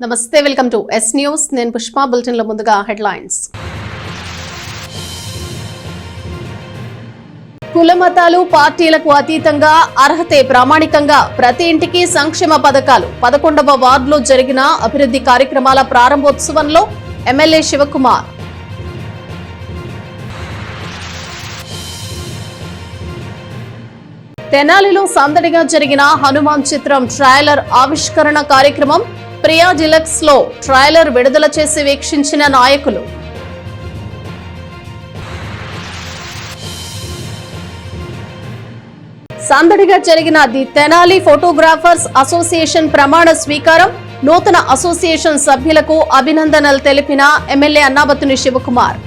నమస్తే, welcome to yes news. నేను Pushpa. Bulletin లో ముందుగా హెడ్లైన్స్. కుల మతాలు పార్టీలకు అతీతంగా అర్హతే ప్రామాణికంగా ప్రతి ఇంటికి సంక్షేమ పథకాలు. 11వ వార్డులో జరిగిన అభివృద్ధి కార్యక్రమాల ప్రారంభోత్సవంలో ఎమ్మెల్యే శివకుమార్. తెనాలిలో సందడిగా జరిగిన హనుమాన్ చిత్రం ట్రైలర్ ఆవిష్కరణ కార్యక్రమం. ప్రియా డిలక్స్ లో ట్రైలర్ విడుదల చేసి వీక్షించిన నాయకులు. సందడిగా జరిగిన ది తెనాలి ఫోటోగ్రాఫర్స్ అసోసియేషన్ ప్రమాణ స్వీకారం. నూతన అసోసియేషన్ సభ్యులకు అభినందనలు తెలిపిన ఎమ్మెల్యే అన్నాబత్తుని శివకుమార్.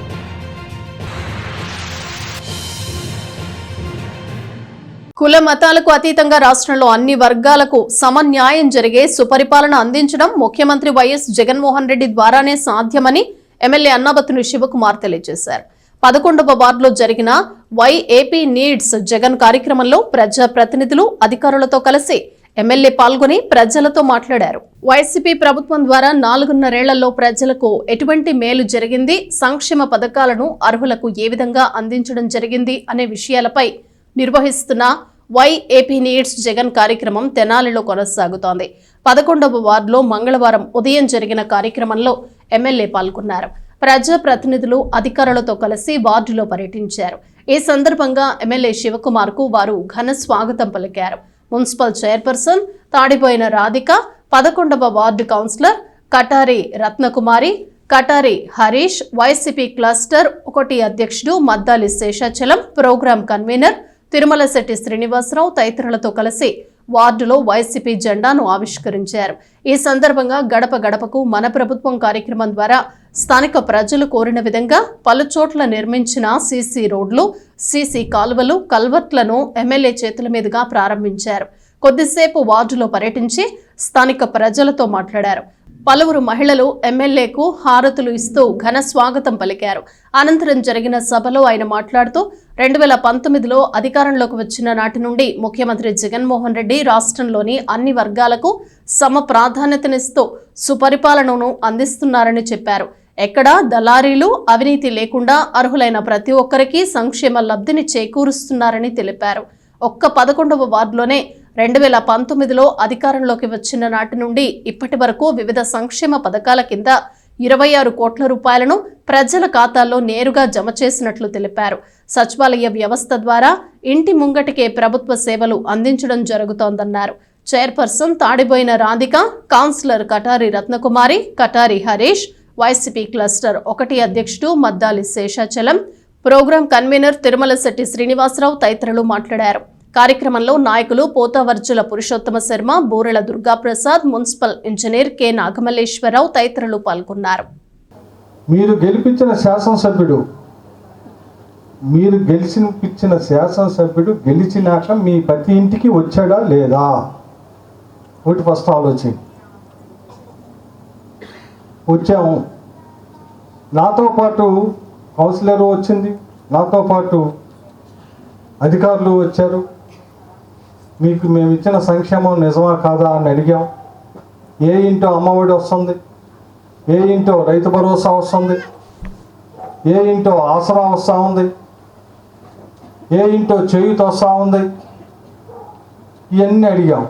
కుల మతాలకు అతీతంగా రాష్ట్రంలో అన్ని వర్గాలకు సమన్యాయం జరిగే సుపరిపాలన అందించడం ముఖ్యమంత్రి వైఎస్ జగన్మోహన్ రెడ్డి ద్వారానే సాధ్యమని ఎమ్మెల్యే అన్నాబత్తుని శివకుమార్ తెలియజేశారు. 11వ వార్డులో జరిగిన వై ఏపీ నీడ్స్ జగన్ కార్యక్రమంలో ప్రజా ప్రతినిధులు అధికారులతో కలిసి ఎమ్మెల్యే పాల్గొని ప్రజలతో మాట్లాడారు. వైసీపీ ప్రభుత్వం ద్వారా 4.5 ప్రజలకు ఎటువంటి మేలు జరిగింది, సంక్షేమ పథకాలను అర్హులకు ఏ విధంగా అందించడం జరిగింది అనే విషయాలపై నిర్వహిస్తున్న వై ఏపీ నీడ్స్ జగన్ కార్యక్రమం తెనాలిలో కొనసాగుతోంది. 11వ వార్డులో మంగళవారం ఉదయం జరిగిన కార్యక్రమంలో ఎమ్మెల్యే పాల్గొన్నారు. ప్రజా ప్రతినిధులు అధికారులతో కలిసి వార్డులో పర్యటించారు. ఈ సందర్భంగా ఎమ్మెల్యే శివకుమార్ కు వారు ఘన స్వాగతం పలికారు. మున్సిపల్ చైర్పర్సన్ తాడిపోయిన రాధిక, 11వ ward councillor Katari Ratnakumari, Katari Harish, YCP cluster 1 అధ్యక్షుడు మద్దాలి శేషాచలం, ప్రోగ్రాం కన్వీనర్ తిరుమలశెట్టి శ్రీనివాసరావు తదితరులతో కలిసి వార్డులో వైసీపీ జెండాను ఆవిష్కరించారు. ఈ సందర్భంగా గడప గడపకు మన ప్రభుత్వం కార్యక్రమం ద్వారా స్థానిక ప్రజలు కోరిన విధంగా పలు చోట్ల నిర్మించిన సీసీ రోడ్లు, సీసీ కాలువలు, కల్వర్ట్లను ఎమ్మెల్యే చేతుల మీదుగా ప్రారంభించారు. కొద్దిసేపు వార్డులో పర్యటించి స్థానిక ప్రజలతో మాట్లాడారు. పలువురు మహిళలు ఎమ్మెల్యేకు హారతులు ఇస్తూ ఘన స్వాగతం పలికారు. అనంతరం జరిగిన సభలో ఆయన మాట్లాడుతూ 2019లో అధికారంలోకి వచ్చిన నాటి నుండి ముఖ్యమంత్రి జగన్మోహన్ రెడ్డి రాష్ట్రంలోని అన్ని వర్గాలకు సమ ప్రాధాన్యతనిస్తూ సుపరిపాలనను అందిస్తున్నారని చెప్పారు. ఎక్కడా దళారీలు, అవినీతి లేకుండా అర్హులైన ప్రతి ఒక్కరికి సంక్షేమ లబ్ధిని చేకూరుస్తున్నారని తెలిపారు. ఒక్క 11వ వార్డులోనే 2019లో అధికారంలోకి వచ్చిన నాటి నుండి ఇప్పటి వరకు వివిధ సంక్షేమ పథకాల కింద 26 కోట్ల రూపాయలను ప్రజల ఖాతాల్లో నేరుగా జమ చేసినట్లు తెలిపారు. సచివాలయ వ్యవస్థ ద్వారా ఇంటి ముంగటికే ప్రభుత్వ సేవలు అందించడం జరుగుతోందన్నారు. Chairperson Tadipoyina Radhika, councillor Katari Ratnakumari, Katari Harish, YCP cluster 1 అధ్యక్షుడు మద్దాలి శేషాచలం, ప్రోగ్రాం కన్వీనర్ తిరుమలశెట్టి శ్రీనివాసరావు తదితరులు మాట్లాడారు. కార్యక్రమంలో నాయకులు Pothavarjula Purushottama Sharma, Boorela Durgaprasad, municipal engineer K Nagamalleswararao తదితరులు పాల్గొన్నారు. మీరు గెలిపించిన శాసనసభ్యుడు గెలిచినాక మీ ప్రతి ఇంటికి వచ్చాడా లేదా? ఒకటి ఫస్ట్ ఆలోచన. వచ్చాము. నాతో పాటు కౌన్సిలర్ వచ్చింది, నాతో పాటు అధికారులు వచ్చారు. మీకు మేము ఇచ్చిన సంక్షేమం నిజమా కాదా అని అడిగాం. ఏ ఇంటో అమ్మఒడి వస్తుంది, ఏ ఇంటో రైతు భరోసా వస్తుంది, ఏ ఇంటో ఆసరా వస్తూ ఉంది, ఏ ఇంటో చేయూత వస్తూ ఉంది, ఇవన్నీ అడిగాం.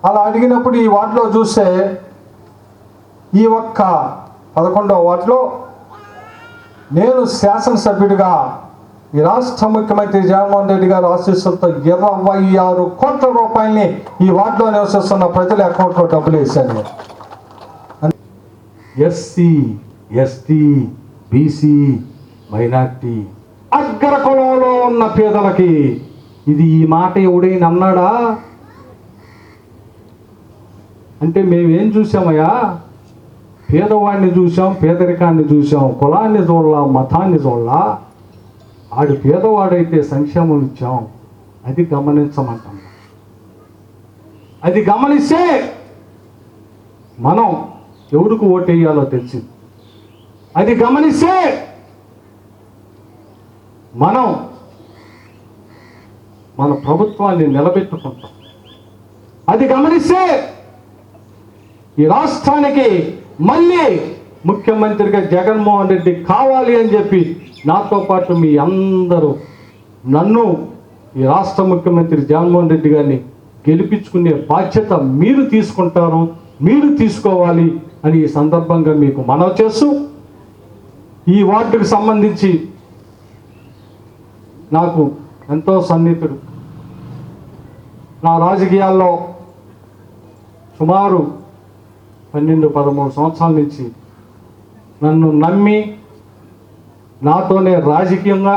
అలా అడిగినప్పుడు ఈ వార్డులో చూస్తే ఈ ఒక్క 11వ వార్డులో నేను శాసనసభ్యుడిగా ఈ రాష్ట్ర ముఖ్యమంత్రి జగన్మోహన్ రెడ్డి గారు ఆశీస్సులతో 26 కోట్ల రూపాయలని ఈ వార్డులో నివసిస్తున్న ప్రజల అకౌంట్లో డబ్బులు వేశాను. ఎస్సీ, ఎస్టీ, బీసీ, మైనార్టీ, అగ్రకులంలో ఉన్న పేదలకి ఇది ఈ మాట ఎవడైనా అన్నాడా? అంటే మేమేం చూసామయ్యా? పేదవాడిని చూసాం, పేదరికాన్ని చూసాం, కులాన్ని చూడలా, మతాన్ని చూడలా. ఆడు పేదవాడైతే సంక్షేమం ఇచ్చాం, అది గమనించమంటాం. అది గమనిస్తే మనం ఎవరికి ఓటేయాలో తెలిసింది. అది గమనిస్తే మనం మన ప్రభుత్వాన్ని నిలబెట్టుకుంటాం. అది గమనిస్తే ఈ రాష్ట్రానికి మళ్ళీ ముఖ్యమంత్రిగా జగన్మోహన్ రెడ్డి కావాలి అని చెప్పి నాతో పాటు మీ అందరూ నన్ను ఈ రాష్ట్ర ముఖ్యమంత్రి జగన్మోహన్ రెడ్డి గారిని గెలిపించుకునే బాధ్యత మీరు తీసుకుంటారు, మీరు తీసుకోవాలి అని ఈ సందర్భంగా మీకు మనవి చేస్తూ, ఈ వార్డుకు సంబంధించి నాకు ఎంతో సన్నిహితుడు, నా రాజకీయాల్లో సుమారు 12-13 సంవత్సరాల నుంచి నన్ను నమ్మి నాతోనే రాజకీయంగా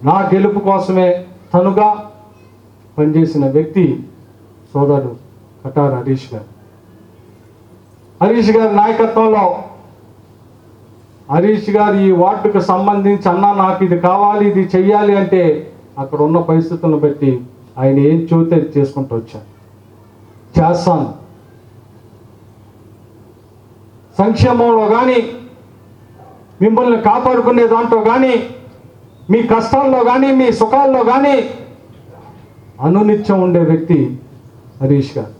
నా గెలుపు కోసమే తనుగా పనిచేసిన వ్యక్తి సోదరుడు కటార్ హరీష్ గారు. హరీష్ గారి నాయకత్వంలో హరీష్ గారు ఈ వార్డుకు సంబంధించి అన్నా నాకు ఇది కావాలి, ఇది చెయ్యాలి అంటే అక్కడ ఉన్న పరిస్థితులను బట్టి ఆయన ఏం చూస్తే చేసుకుంటూ వచ్చాను, చేస్తాను. సంక్షేమంలో కానీ, మిమ్మల్ని కాపాడుకునే దాంట్లో కానీ, మీ కష్టాల్లో కానీ, మీ సుఖాల్లో కానీ అనునిత్యం ఉండే వ్యక్తి హరీష్ గారు.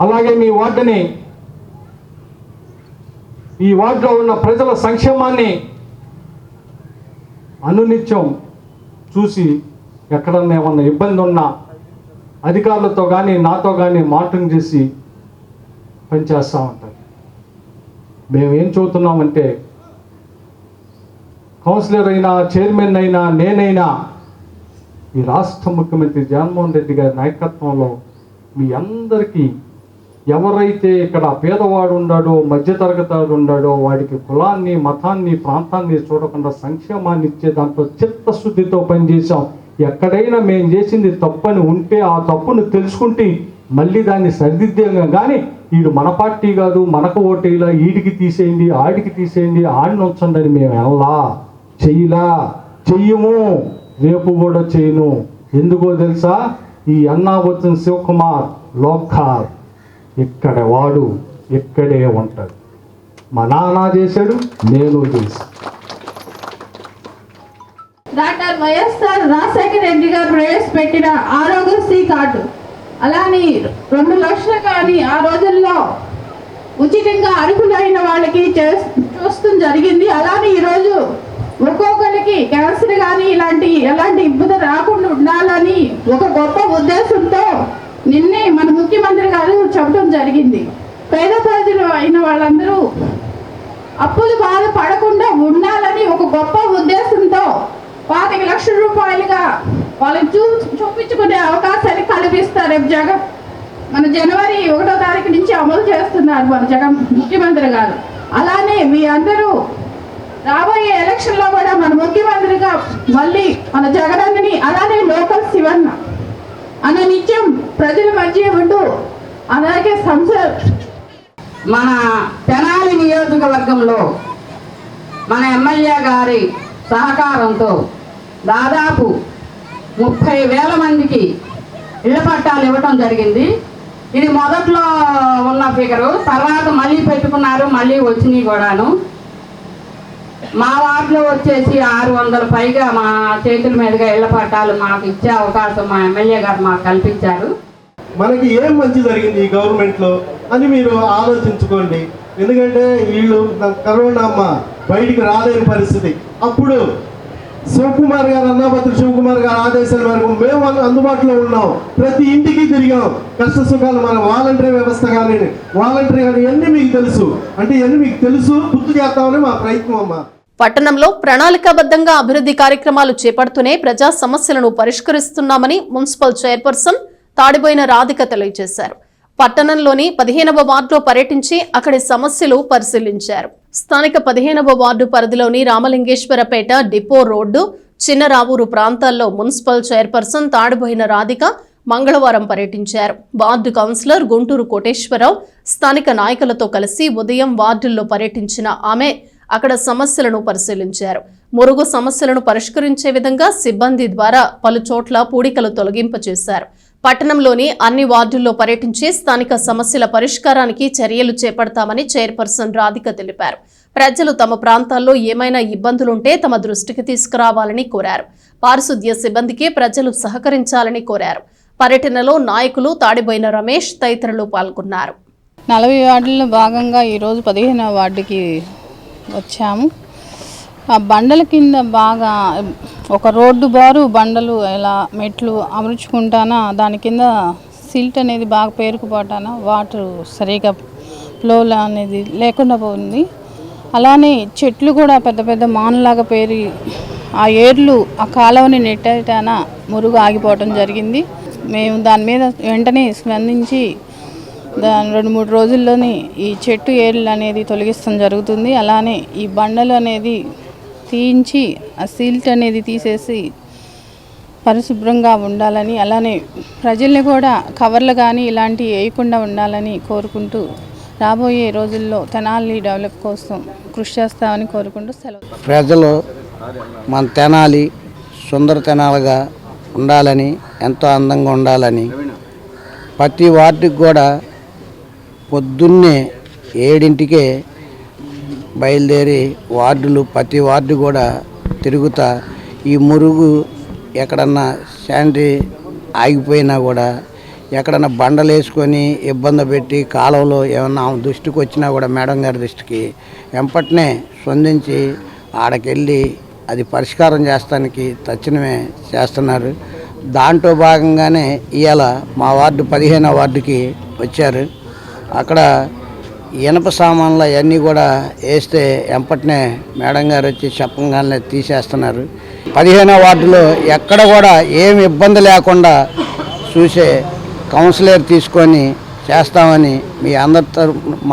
అలాగే మీ వార్డుని, ఈ వార్డులో ఉన్న ప్రజల సంక్షేమాన్ని అనునిత్యం చూసి ఎక్కడన్నా ఏమన్నా ఇబ్బంది ఉన్నా అధికారులతో కానీ నాతో కానీ మానిటరింగ్ చేసి పనిచేస్తూ ఉంటారు. మేము ఏం చూస్తున్నామంటే కౌన్సిలర్ అయినా, చైర్మన్ అయినా, నేనైనా ఈ రాష్ట్ర ముఖ్యమంత్రి జగన్మోహన్ రెడ్డి గారి నాయకత్వంలో మీ అందరికీ ఎవరైతే ఇక్కడ పేదవాడు ఉన్నాడో, మధ్యతరగతి ఉన్నాడో వాడికి కులాన్ని, మతాన్ని, ప్రాంతాన్ని చూడకుండా సంక్షేమాన్ని ఇచ్చే దాంట్లో చిత్తశుద్ధితో పనిచేసాం. ఎక్కడైనా మేము చేసింది తప్పని ఉంటే ఆ తప్పును తెలుసుకుంటే మళ్ళీ దాన్ని సరిదిద్దేగా, కానీ వీడు మన పార్టీ కాదు, మనకు ఓటేలా, ఈడికి తీసేయండి, ఆడికి తీసేయండి, ఆడిని ఉంచండి అని మేము ఎలా చెయ్యము, రేపు కూడా చేయను. ఎందుకో తెలుసా? ఈ అన్నాబత్తున శివకుమార్ లోకల్ ఇక్కడ వాడు ఇక్కడే ఉంటాడు. మా నాన్న చేశాడు, నేను చేశాను. డాక్టర్ వైఎస్ఆర్ రాజశేఖర రెడ్డి గారు ప్రవేశపెట్టిన ఆరోగ్యశ్రీ కార్డు, అలానే 2 లక్షలు కానీ ఆ రోజుల్లో ఉచితంగా అర్హులైన వాళ్ళకి చూస్తూ జరిగింది. అలానే ఈరోజు ఒక్కొక్కరికి క్యాన్సర్ కానీ ఎలాంటి ఇబ్బంది రాకుండా ఉండాలని ఒక గొప్ప ఉద్దేశంతో నిన్నే మన ముఖ్యమంత్రి గారు చెప్పడం జరిగింది. పేద ప్రజలు అయిన వాళ్ళందరూ అప్పులు బాధ పడకుండా ఉండాలని ఒక గొప్ప ఉద్దేశంతో 25 లక్షల రూపాయలుగా వాళ్ళని చూపించుకునే అవకాశాన్ని కల్పిస్తారు. మన జనవరి 1వ తారీఖు నుంచి అమలు చేస్తున్నారు మన జగన్ ముఖ్యమంత్రి గారు. అలానే మీ అందరూ రాబోయే ఎలక్షన్లో కూడా మన ముఖ్యమంత్రిగా మళ్ళీ మన జగనన్నని, అలానే లోకల్ శివన్న అన్న నిత్యం ప్రజల మధ్య ఉంటూ, అలాగే మన తెనాలి నియోజకవర్గంలో మన ఎమ్మెల్యే గారి సహకారంతో దాదాపు 30,000 మందికి ఇళ్ల పట్టాలు ఇవ్వటం జరిగింది. ఇది మొదట్లో ఉన్న ఫిగరు, తర్వాత మళ్ళీ పెట్టుకున్నారు, మళ్ళీ వచ్చినాయి కూడాను. మా వార్డులో వచ్చేసి 600 పైగా మా చేతుల మీదుగా ఇళ్ల పట్టాలు మాకు ఇచ్చే అవకాశం మా ఎమ్మెల్యే గారు మాకు కల్పించారు. మనకి ఏం మంచి జరిగింది ఈ గవర్నమెంట్లో అని మీరు ఆలోచించుకోండి. ఎందుకంటే వీళ్ళు కరోనా అమ్మ బయటికి రాలేని పరిస్థితి. అప్పుడు శివకుమార్ గారు, అన్నాపత్రి శివకుమార్ గారు ఆదేశాల మేరకు మేము అందుబాటులో ఉన్నాం. ప్రతి ఇంటికి తిరిగాం. కష్ట సుఖాలు మన వాలంటరీ వ్యవస్థ కానీ, వాలంటరీ కానీ ఇవన్నీ మీకు తెలుసు. అంటే ఇవన్నీ మీకు తెలుసు, గుర్తు చేస్తామని మా ప్రయత్నం అమ్మ. పట్టణంలో ప్రణాళికాబద్ధంగా అభివృద్ధి కార్యక్రమాలు చేపడుతూనే ప్రజా సమస్యలను పరిష్కరిస్తున్నామని మున్సిపల్ చైర్పర్సన్ తాడిబోయిన రాధిక తెలియజేశారు. పట్టణంలోని 15వ వార్డులో పర్యటించి అక్కడి సమస్యలు పరిశీలించారు. స్థానిక 15వ వార్డు పరిధిలోని రామలింగేశ్వరపేట, డిపో రోడ్డు, చిన్నరావూరు ప్రాంతాల్లో మున్సిపల్ చైర్పర్సన్ తాడిబోయిన రాధిక మంగళవారం పర్యటించారు. వార్డు కౌన్సిలర్ గుంటూరు కోటేశ్వరరావు స్థానిక నాయకులతో కలిసి ఉదయం వార్డుల్లో పర్యటించిన ఆమె అక్కడ సమస్యలను పరిశీలించారు. మురుగు సమస్యలను పరిష్కరించే విధంగా సిబ్బంది ద్వారా పలు చోట్ల పూడికలు తొలగింపచేశారు. పట్టణంలోని అన్ని వార్డుల్లో పర్యటించి స్థానిక సమస్యల పరిష్కారానికి చర్యలు చేపడతామని చైర్పర్సన్ రాధిక తెలిపారు. ప్రజలు తమ ప్రాంతాల్లో ఏమైనా ఇబ్బందులుంటే తమ దృష్టికి తీసుకురావాలని కోరారు. పారిశుద్ధ్య సిబ్బందికి ప్రజలు సహకరించాలని కోరారు. పర్యటనలో నాయకులు తాడిబోయిన రమేష్ తదితరులు పాల్గొన్నారు. 40 వార్డుల్లో భాగంగా ఈరోజు 15వ వార్డుకి వచ్చాము. ఆ బండల కింద బాగా ఒక రోడ్డు బారు బండలు ఇలా మెట్లు అమర్చుకుంటానా దాని కింద సిల్ట్ అనేది బాగా పేరుకుపోతానా వాటర్ సరిగా ఫ్లో అనేది లేకుండా పోయింది. అలానే చెట్లు కూడా పెద్ద పెద్ద మానలాగా పేరి ఆ ఏర్లు ఆ కాలువని నెట్టేటాన మురుగు ఆగిపోవటం జరిగింది. మేము దాని మీద వెంటనే స్పందించి 2-3 రోజుల్లోనే ఈ చెట్టు ఏర్లు అనేది తొలగిస్తాం జరుగుతుంది. అలానే ఈ బండలు అనేది తీయించి ఆ సిల్ట్ అనేది తీసేసి పరిశుభ్రంగా ఉండాలని, అలానే ప్రజల్ని కూడా కవర్లు కానీ ఇలాంటివి వేయకుండా ఉండాలని కోరుకుంటూ రాబోయే రోజుల్లో తెనాలి డెవలప్ కోసం కృషి చేస్తామని కోరుకుంటూ సెలవు. ప్రజలు మన తెనాలి సుందర తెనాలుగా ఉండాలని, ఎంతో అందంగా ఉండాలని ప్రతి వార్డుకి కూడా పొద్దున్నే 7ంటికే బయలుదేరి వార్డులు ప్రతి వార్డు కూడా తిరుగుతా ఈ మురుగు ఎక్కడన్నా శానిటరీ ఆగిపోయినా కూడా ఎక్కడన్నా బండలు వేసుకొని ఇబ్బంది పెట్టి కాలువలో ఏమన్నా దృష్టికి వచ్చినా కూడా మేడం గారి దృష్టికి వెంపటనే స్పందించి ఆడకెళ్ళి అది పరిష్కారం చేస్తానికి తక్షణమే చేస్తున్నారు. దాంట్లో భాగంగానే ఇవాళ మా వార్డు 15వ వార్డుకి వచ్చారు. అక్కడ ఇనప సామాన్లు అవన్నీ కూడా వేస్తే వెంపటనే మేడం గారు వచ్చి చెప్పంగానే తీసేస్తున్నారు. 15వ వార్డులో ఎక్కడ కూడా ఏమి ఇబ్బంది లేకుండా చూసే కౌన్సిలర్ తీసుకొని చేస్తామని మీ అందరితో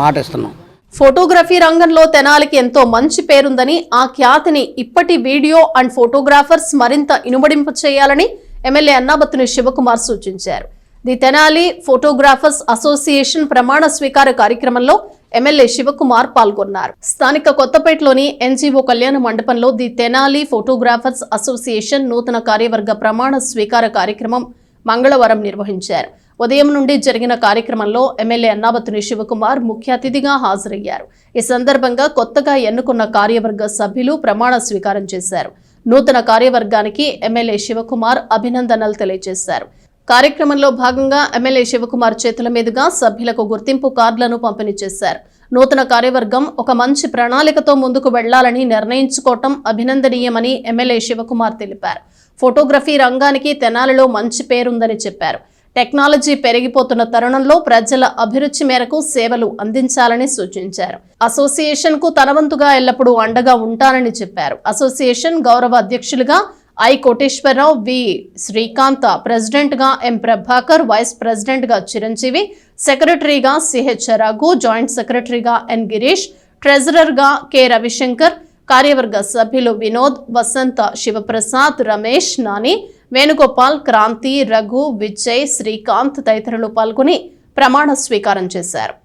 మాట ఇస్తున్నాం. ఫోటోగ్రఫీ రంగంలో తెనాలికి ఎంతో మంచి పేరుందని, ఆ ఖ్యాతిని ఇప్పటి వీడియో అండ్ ఫోటోగ్రాఫర్స్ మరింత ఇనుమడింప చేయాలని ఎమ్మెల్యే అన్నాబత్తుని శివకుమార్ సూచించారు. ది తెనాలి ఫోటోగ్రాఫర్స్ అసోసియేషన్ ప్రమాణ స్వీకార కార్యక్రమంలో ఎమ్మెల్యే శివకుమార్ పాల్గొన్నారు. స్థానిక కొత్తపేటలోని ఎన్జీఓ కళ్యాణ మండపంలో ది తెనాలి ఫోటోగ్రాఫర్స్ అసోసియేషన్ నూతన కార్యవర్గ ప్రమాణ స్వీకార కార్యక్రమం మంగళవారం నిర్వహించారు. ఉదయం నుండి జరిగిన కార్యక్రమంలో ఎమ్మెల్యే అన్నాబత్తుని శివకుమార్ ముఖ్య అతిథిగా హాజరయ్యారు. ఈ సందర్భంగా కొత్తగా ఎన్నుకున్న కార్యవర్గ సభ్యులు ప్రమాణ స్వీకారం చేశారు. నూతన కార్యవర్గానికి ఎమ్మెల్యే శివకుమార్ అభినందనలు తెలియజేశారు. కార్యక్రమంలో భాగంగా ఎమ్మెల్యే శివకుమార్ చేతుల మీదుగా సభ్యులకు గుర్తింపు కార్డులను పంపిణీ చేశారు. నూతన కార్యవర్గం ఒక మంచి ప్రణాళికతో ముందుకు వెళ్లాలని నిర్ణయించుకోవటం అభినందనీయమని ఎమ్మెల్యే శివకుమార్ తెలిపారు. ఫోటోగ్రఫీ రంగానికి తెనాలిలో మంచి పేరుందని చెప్పారు. టెక్నాలజీ పెరిగిపోతున్న తరుణంలో ప్రజల అభిరుచి మేరకు సేవలు అందించాలని సూచించారు. అసోసియేషన్ కు తనవంతుగా ఎల్లప్పుడూ అండగా ఉంటానని చెప్పారు. అసోసియేషన్ గౌరవ అధ్యక్షులుగా I Koteswararao, V Srikanth, president గా ఎం ప్రభాకర్, వైస్ ప్రెసిడెంట్ గా చిరంజీవి, సెక్రటరీగా సిహెచ్ రఘు, జాయింట్ సెక్రటరీగా ఎన్ గిరీష్, ట్రెజరర్ గా కె రవిశంకర్, కార్యవర్గ సభ్యులు వినోద్, వసంత, శివప్రసాద్, రమేష్, నాని, వేణుగోపాల్, క్రాంతి, రఘు, విజయ్, శ్రీకాంత్ తదితరులు పాల్గొని ప్రమాణ స్వీకారం చేశారు.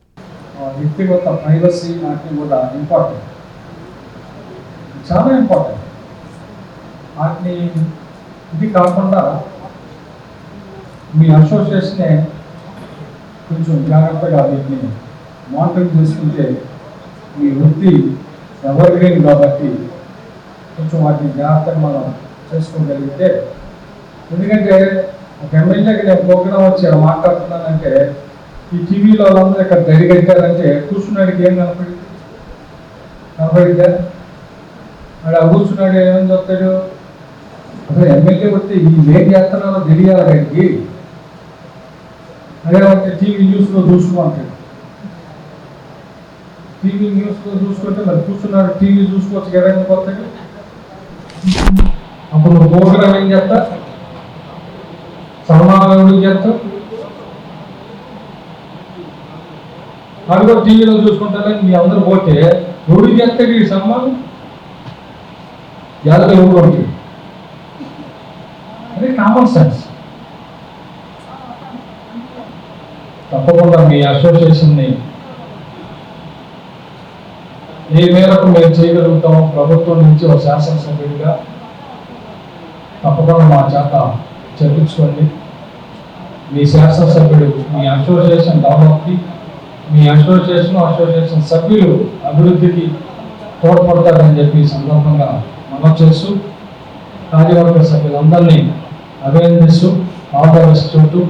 వ్యక్తిగత ప్రైవసీ నాకు కూడా ఇంపార్టెంట్, చాలా ఇంపార్టెంట్. వాటిని ఇది కాకుండా మీ అసోసియేషనే కొంచెం జాగ్రత్తగా వీటిని మానిటరింగ్ చేసుకుంటే మీ వృత్తి ఎవర్గ్రీన్ కాబట్టి కొంచెం వాటిని జాగ్రత్తగా మనం చేసుకోగలిగితే, ఎందుకంటే ఒక ఎమ్మెల్యేకి నేను ప్రోగ్రామ్ వచ్చి మాట్లాడుతున్నానంటే ఈ టీవీలో వాళ్ళందరూ ఇక్కడ గడిగట్టారంటే కూర్చున్నాడికి ఏం కనపడిద్దా? వాడు ఆ కూర్చున్నాడు ఏమని చెప్తాడు? అసలు ఎమ్మెల్యే వస్తే ఈ ఏం చేస్తున్నారో తెలియాలి ఆయనకి. అదే అంటే టీవీ న్యూస్లో చూసుకోమంటాడు. టీవీ న్యూస్లో చూసుకుంటే మరి కూర్చున్నాడు టీవీ చూసుకోవచ్చు కదా, ఎందుకు వస్తాడు? అప్పుడు ప్రోగ్రామ్ ఏం చేస్తా, సన్మానం చేస్తావు, అది కూడా టీవీలో చూసుకుంటారని మీ అందరూ పోతే ఎవరికి చేస్తాడు ఈ సన్మానం? ఎవరికి ఎవరు? అదే కామన్ సెన్స్. తప్పకుండా మీ అసోసియేషన్ని ఏ మేరకు మేము చేయగలుగుతామో ప్రభుత్వం నుంచి ఒక శాసనసభ్యుడిగా తప్పకుండా మా చేత చర్చించుకోండి. మీ శాసనసభ్యుడు మీ అసోసియేషన్ డెవలప్కి, మీ అసోసియేషన్ సభ్యులు అభివృద్ధికి తోడ్పడతారని చెప్పి ఈ సందర్భంగా మనం చేస్తూ కార్యవర్గ సభ్యులందరినీ అభినందిస్తూ ఆదరిస్తుంటూ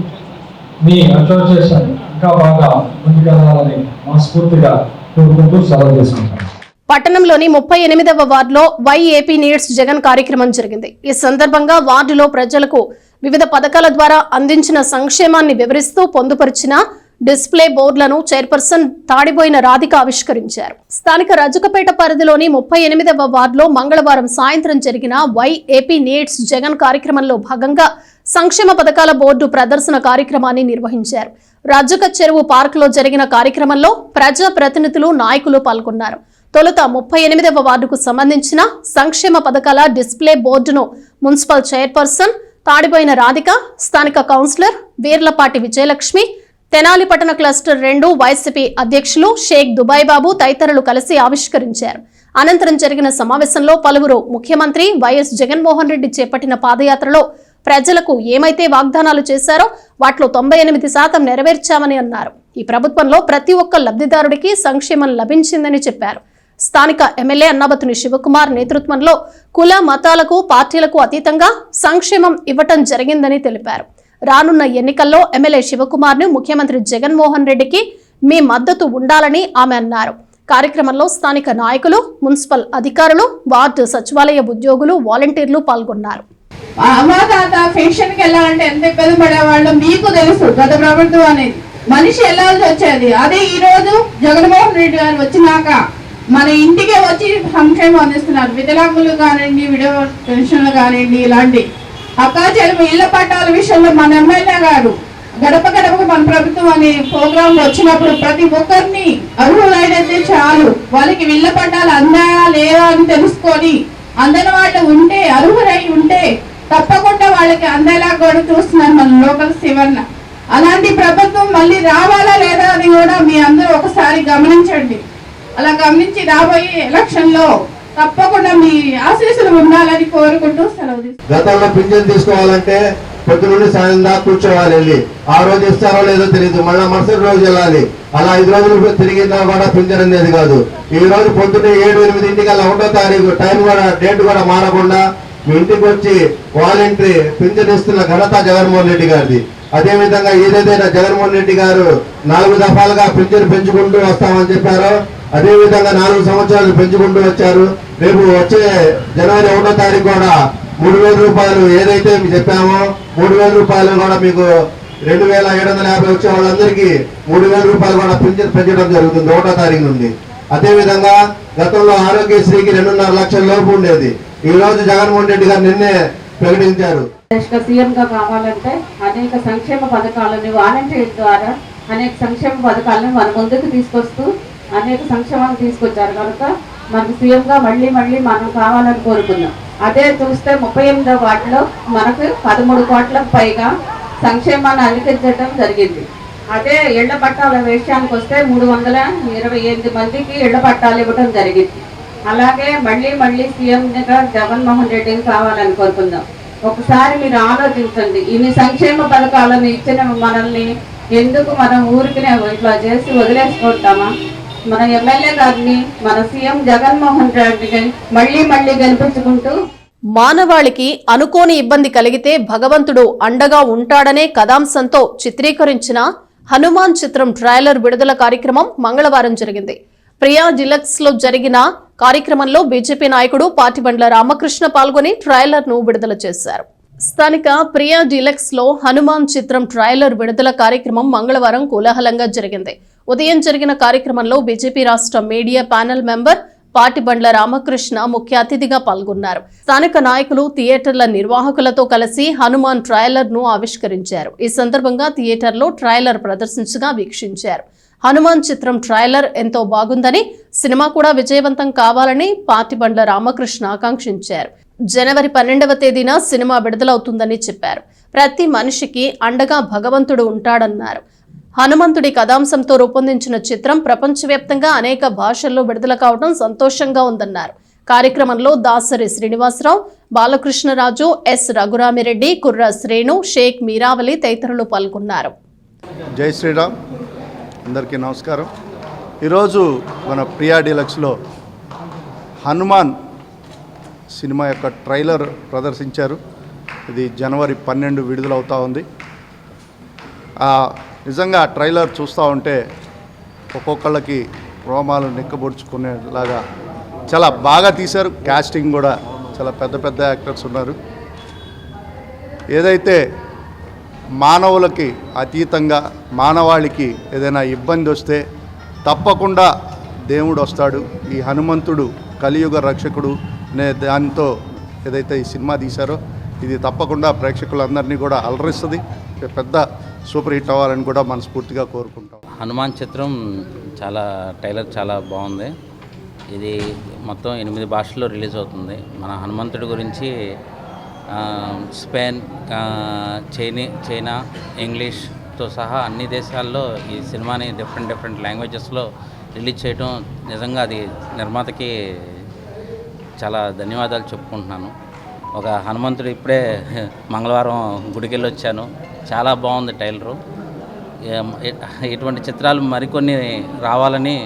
మీ అసోసియేషన్ ఇంకా బాగా ముందుకెళ్లాలని మనస్ఫూర్తిగా కోరుకుంటూ సెలవు తీసుకుంటాను. పట్టణంలోని 38వ వార్డులో వైఏపీ నీడ్స్ జగన్ కార్యక్రమం జరిగింది. ఈ సందర్భంగా వార్డులో ప్రజలకు వివిధ పథకాల ద్వారా అందించిన సంక్షేమాన్ని వివరిస్తూ పొందుపరిచిన డిస్ప్లే బోర్డులను చైర్పర్సన్ తాడిబోయిన రాధిక ఆవిష్కరించారు. స్థానిక రజకపేట పరిధిలోని 38వ వార్డులో మంగళవారం సాయంత్రం జరిగిన వైఏపీ నీడ్స్ జగన్ కార్యక్రమంలో భాగంగా సంక్షేమ పథకాల బోర్డు ప్రదర్శన కార్యక్రమాన్ని నిర్వహించారు. రజక చెరువు పార్కులో జరిగిన కార్యక్రమంలో ప్రజా ప్రతినిధులు, నాయకులు పాల్గొన్నారు. తొలుత 38వ వార్డుకు సంబంధించిన సంక్షేమ పథకాల డిస్ప్లే బోర్డును మున్సిపల్ చైర్పర్సన్ తాడిబోయిన రాధిక, స్థానిక కౌన్సిలర్ వీర్లపాటి విజయలక్ష్మి, తెనాలి పట్టణ క్లస్టర్ 2 వైసీపీ అధ్యక్షులు షేక్ దుబాయ్ బాబు తదితరులు కలిసి ఆవిష్కరించారు. అనంతరం జరిగిన సమావేశంలో పలువురు ముఖ్యమంత్రి వైఎస్ జగన్మోహన్ రెడ్డి చేపట్టిన పాదయాత్రలో ప్రజలకు ఏమైతే వాగ్దానాలు చేశారో వాటిలో 98% నెరవేర్చామని అన్నారు. ఈ ప్రభుత్వంలో ప్రతి ఒక్క లబ్ధిదారుడికి సంక్షేమం లభించిందని చెప్పారు. స్థానిక ఎమ్మెల్యే అన్నాబత్తుని శివకుమార్ నేతృత్వంలో కుల మతాలకు, పార్టీలకు అతీతంగా సంక్షేమం ఇవ్వటం జరిగిందని తెలిపారు. రానున్న ఎన్నికల్లో ఎమ్మెల్యే శివకుమార్ ను ముఖ్యమంత్రి జగన్మోహన్ రెడ్డికి మీ మద్దతు ఉండాలని ఆమె అన్నారు. కార్యక్రమంలో స్థానిక నాయకులు, మున్సిపల్ అధికారులు, వార్డు సచివాలయ ఉద్యోగులు, వాలంటీర్లు పాల్గొన్నారు. అమ్మతాత పెన్షన్కి వెళ్ళాలంటే ఎంత ఇబ్బంది పడేవాళ్ళు మీకు తెలుసు. గత ప్రభుత్వం అనేది మనిషి వెళ్ళాల్సి వచ్చేది. అదే ఈ రోజు జగన్మోహన్ రెడ్డి గారు వచ్చినాక మన ఇంటికే వచ్చి సంక్షేమం అందిస్తున్నారు. వికలాంగులు కానివ్వండి, విడవ పెన్షన్లు కానివ్వండి, ఇలాంటి అక్కాచెరువు ఇళ్ల పట్టాల విషయంలో మన ఎమ్మెల్యే గారు గడప గడపకు మన ప్రభుత్వం అనే ప్రోగ్రాం వచ్చినప్పుడు ప్రతి ఒక్కరిని అర్హులైనది చాలు, వాళ్ళకి ఇళ్ల పట్టాలు అందాయా లేదా అని తెలుసుకొని అందని వాళ్ళు ఉంటే, అర్హులై ఉంటే తప్పకుండా వాళ్ళకి అందేలా కూడా చూస్తున్నారు మన లోకల్ శివన్న. అలాంటి ప్రభుత్వం మళ్ళీ రావాలా లేదా అని కూడా మీ అందరూ ఒకసారి గమనించండి. అలా గమనించి రాబోయే ఎలక్షన్ లో తప్పకుండా మీ ఆశీస్సులు ఉండాలని కోరుకుంటూ సెలవు తీసుకుంటాను. గతంలో పింఛన్ తీసుకోవాలంటే పొద్దు నుండి సాయం దాకా కూర్చోవాలి, వెళ్ళి ఆ రోజు ఇస్తారో లేదో తెలియదు, మళ్ళీ మరుసటి రోజు వెళ్ళాలి. అలా 5 రోజులు తిరిగినా కూడా పింఛన్ అనేది కాదు. ఈ రోజు పొద్దున్నే 7-8 కల్లా 1వ తారీఖు టైం కూడా డేట్ కూడా మారకుండా మీ ఇంటికి వచ్చి వాలంటరీ పింఛన్ ఇస్తున్న ఘనత జగన్మోహన్ రెడ్డి గారిది. అదే విధంగా ఏదైతే జగన్మోహన్ రెడ్డి గారు 4 దఫాలుగా పింఛన్ పెంచుకుంటూ వస్తామని చెప్పారో అదే విధంగా 4 సంవత్సరాలు పెంచుకుంటూ వచ్చారు. రేపు వచ్చే జనవరి 1వ తారీఖు కూడా 3,000 రూపాయలు ఏదైతే చెప్పామో 3,000 రూపాయలు కూడా మీకు 2,750 వచ్చే వాళ్ళందరికీ 3,000 రూపాయలు కూడా పింఛన్ పెంచడం జరుగుతుంది 1వ తారీఖు నుండి. అదే విధంగా గతంలో ఆరోగ్యశ్రీకి 2.5 లక్షల లోపు ఉండేది. ఈ రోజు జగన్మోహన్ రెడ్డి గారు నిన్నే ప్రకటించారు. సీఎంగా కావాలంటే అనేక సంక్షేమ పథకాలను వాలంటీర్ ద్వారా అనేక సంక్షేమ పథకాలను మన ముందుకు తీసుకొస్తూ అనేక సంక్షేమాలు తీసుకొచ్చారు కనుక మనకు సీఎంగా మళ్ళీ మనం కావాలని కోరుకున్నాం. అదే చూస్తే 38వ వార్డులో మనకు 13 కోట్లకు పైగా సంక్షేమాన్ని అందించడం జరిగింది. అదే ఇళ్ల పట్టాల విషయానికి వస్తే 328 మందికి ఇళ్ల పట్టాలు ఇవ్వడం జరిగింది. అలాగే మళ్ళీ సీఎంగా జగన్మోహన్ రెడ్డిని కావాలని కోరుకుందాం. ఒకసారి మీరు ఆలోచించండి, ఇన్ని సంక్షేమ పథకాలను ఇచ్చిన మనల్ని ఎందుకు మనం ఊరికినే ఇట్లా చేసి వదిలేసుకుంటామా? మన ఎమ్మెల్యే గారిని, మన సీఎం జగన్మోహన్ రెడ్డిని మళ్ళీ గెలిపించుకుంటూ మానవాళికి అనుకోని ఇబ్బంది కలిగితే భగవంతుడు అండగా ఉంటాడనే కథాంశంతో చిత్రీకరించిన హనుమాన్ చిత్రం ట్రైలర్ విడుదల కార్యక్రమం మంగళవారం జరిగింది. ప్రియా డిలక్స్ లో జరిగిన కార్యక్రమంలో బీజేపీ నాయకుడు పాటిబండ్ల రామకృష్ణ పాల్గొని ట్రైలర్ ను విడుదల చేశారు. స్థానిక ప్రియా డిలక్స్ లో హనుమాన్ చిత్రం ట్రైలర్ విడుదల కార్యక్రమం మంగళవారం కోలాహలంగా జరిగింది. ఉదయం జరిగిన కార్యక్రమంలో బీజేపీ రాష్ట్ర media panel member Patibandla Ramakrishna ముఖ్య అతిథిగా పాల్గొన్నారు. స్థానిక నాయకులు, థియేటర్ల నిర్వాహకులతో కలిసి హనుమాన్ ట్రైలర్ ను ఆవిష్కరించారు. ఈ సందర్భంగా థియేటర్లో ట్రైలర్ ప్రదర్శించగా వీక్షించారు. హనుమాన్ చిత్రం ట్రైలర్ ఎంతో బాగుందని, సినిమా కూడా విజయవంతం కావాలని పాటిబండ్ల రామకృష్ణ ఆకాంక్షించారు. జనవరి 12వ తేదీన సినిమా విడుదలవుతుందని చెప్పారు. ప్రతి మనిషికి అండగా భగవంతుడు ఉంటాడన్నారు. హనుమంతుడి కథాంశంతో రూపొందించిన చిత్రం ప్రపంచవ్యాప్తంగా అనేక భాషల్లో విడుదల కావడం సంతోషంగా ఉందన్నారు. కార్యక్రమంలో దాసరి శ్రీనివాసరావు, బాలకృష్ణరాజు, ఎస్ రఘురామిరెడ్డి, కుర్ర శ్రేణు, షేక్ మీరావలి తదితరులు పాల్గొన్నారు. జై శ్రీరామ్, అందరికీ నమస్కారం. ఈరోజు మన ప్రియా డీలక్స్లో హనుమాన్ సినిమా యొక్క ట్రైలర్ ప్రదర్శించారు. ఇది జనవరి 12 విడుదలవుతూ ఉంది. నిజంగా ట్రైలర్ చూస్తూ ఉంటే ఒక్కొక్కళ్ళకి రోమాలు నిక్కబొడుచుకునేలాగా చాలా బాగా తీశారు. కాస్టింగ్ కూడా చాలా పెద్ద పెద్ద యాక్టర్స్ ఉన్నారు. ఏదైతే మానవులకి అతీతంగా మానవాళికి ఏదైనా ఇబ్బంది వస్తే తప్పకుండా దేవుడు వస్తాడు, ఈ హనుమంతుడు కలియుగ రక్షకుడు అనే దానితో ఏదైతే ఈ సినిమా తీశారో ఇది తప్పకుండా ప్రేక్షకులందరినీ కూడా అలరిస్తుంది. పెద్ద సూపర్ హిట్ అవ్వాలని కూడా మనస్ఫూర్తిగా కోరుకుంటాం. హనుమాన్ చిత్రం ట్రైలర్ చాలా బాగుంది. ఇది మొత్తం 8 భాషల్లో రిలీజ్ అవుతుంది. మన హనుమంతుడి గురించి స్పెయిన్, చైనా, ఇంగ్లీష్తో సహా అన్ని దేశాల్లో ఈ సినిమాని డిఫరెంట్ లాంగ్వేజెస్లో రిలీజ్ చేయడం నిజంగా అది నిర్మాతకి చాలా ధన్యవాదాలు చెప్పుకుంటున్నాను. ఒక హనుమంతుడు ఇప్పుడే మంగళవారం గుడికి వెళ్ళి వచ్చాను. చాలా బాగుంది ట్రైలరు. ఇటువంటి చిత్రాలు మరికొన్ని రావాలని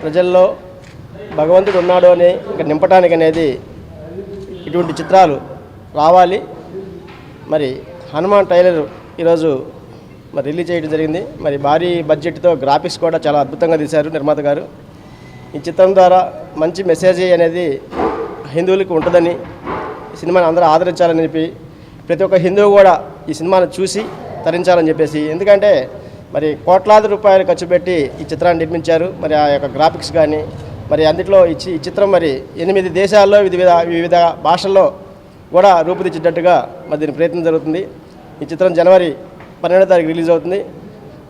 ప్రజల్లో భగవంతుడు ఉన్నాడు అని ఇంకా నింపడానికి అనేది ఇటువంటి చిత్రాలు రావాలి. మరి హనుమాన్ ట్రైలర్ ఈరోజు మరి రిలీజ్ చేయడం జరిగింది. మరి భారీ బడ్జెట్తో గ్రాఫిక్స్ కూడా చాలా అద్భుతంగా తీశారు నిర్మాత గారు. ఈ చిత్రం ద్వారా మంచి మెసేజ్ అనేది హిందువులకు ఉంటుందని, ఈ సినిమాని అందరూ ఆదరించాలని చెప్పి ప్రతి ఒక్క హిందువు కూడా ఈ సినిమాను చూసి తరించాలని చెప్పేసి, ఎందుకంటే మరి కోట్లాది రూపాయలు ఖర్చు పెట్టి ఈ చిత్రాన్ని నిర్మించారు. మరి ఆ యొక్క గ్రాఫిక్స్ కానీ మరి అందులో ఈ చిత్రం మరి 8 దేశాల్లో వివిధ భాషల్లో కూడా రూపుదిద్దేటట్టుగా మరి దీని ప్రయత్నం జరుగుతుంది. ఈ చిత్రం జనవరి 12వ తారీఖు రిలీజ్ అవుతుంది.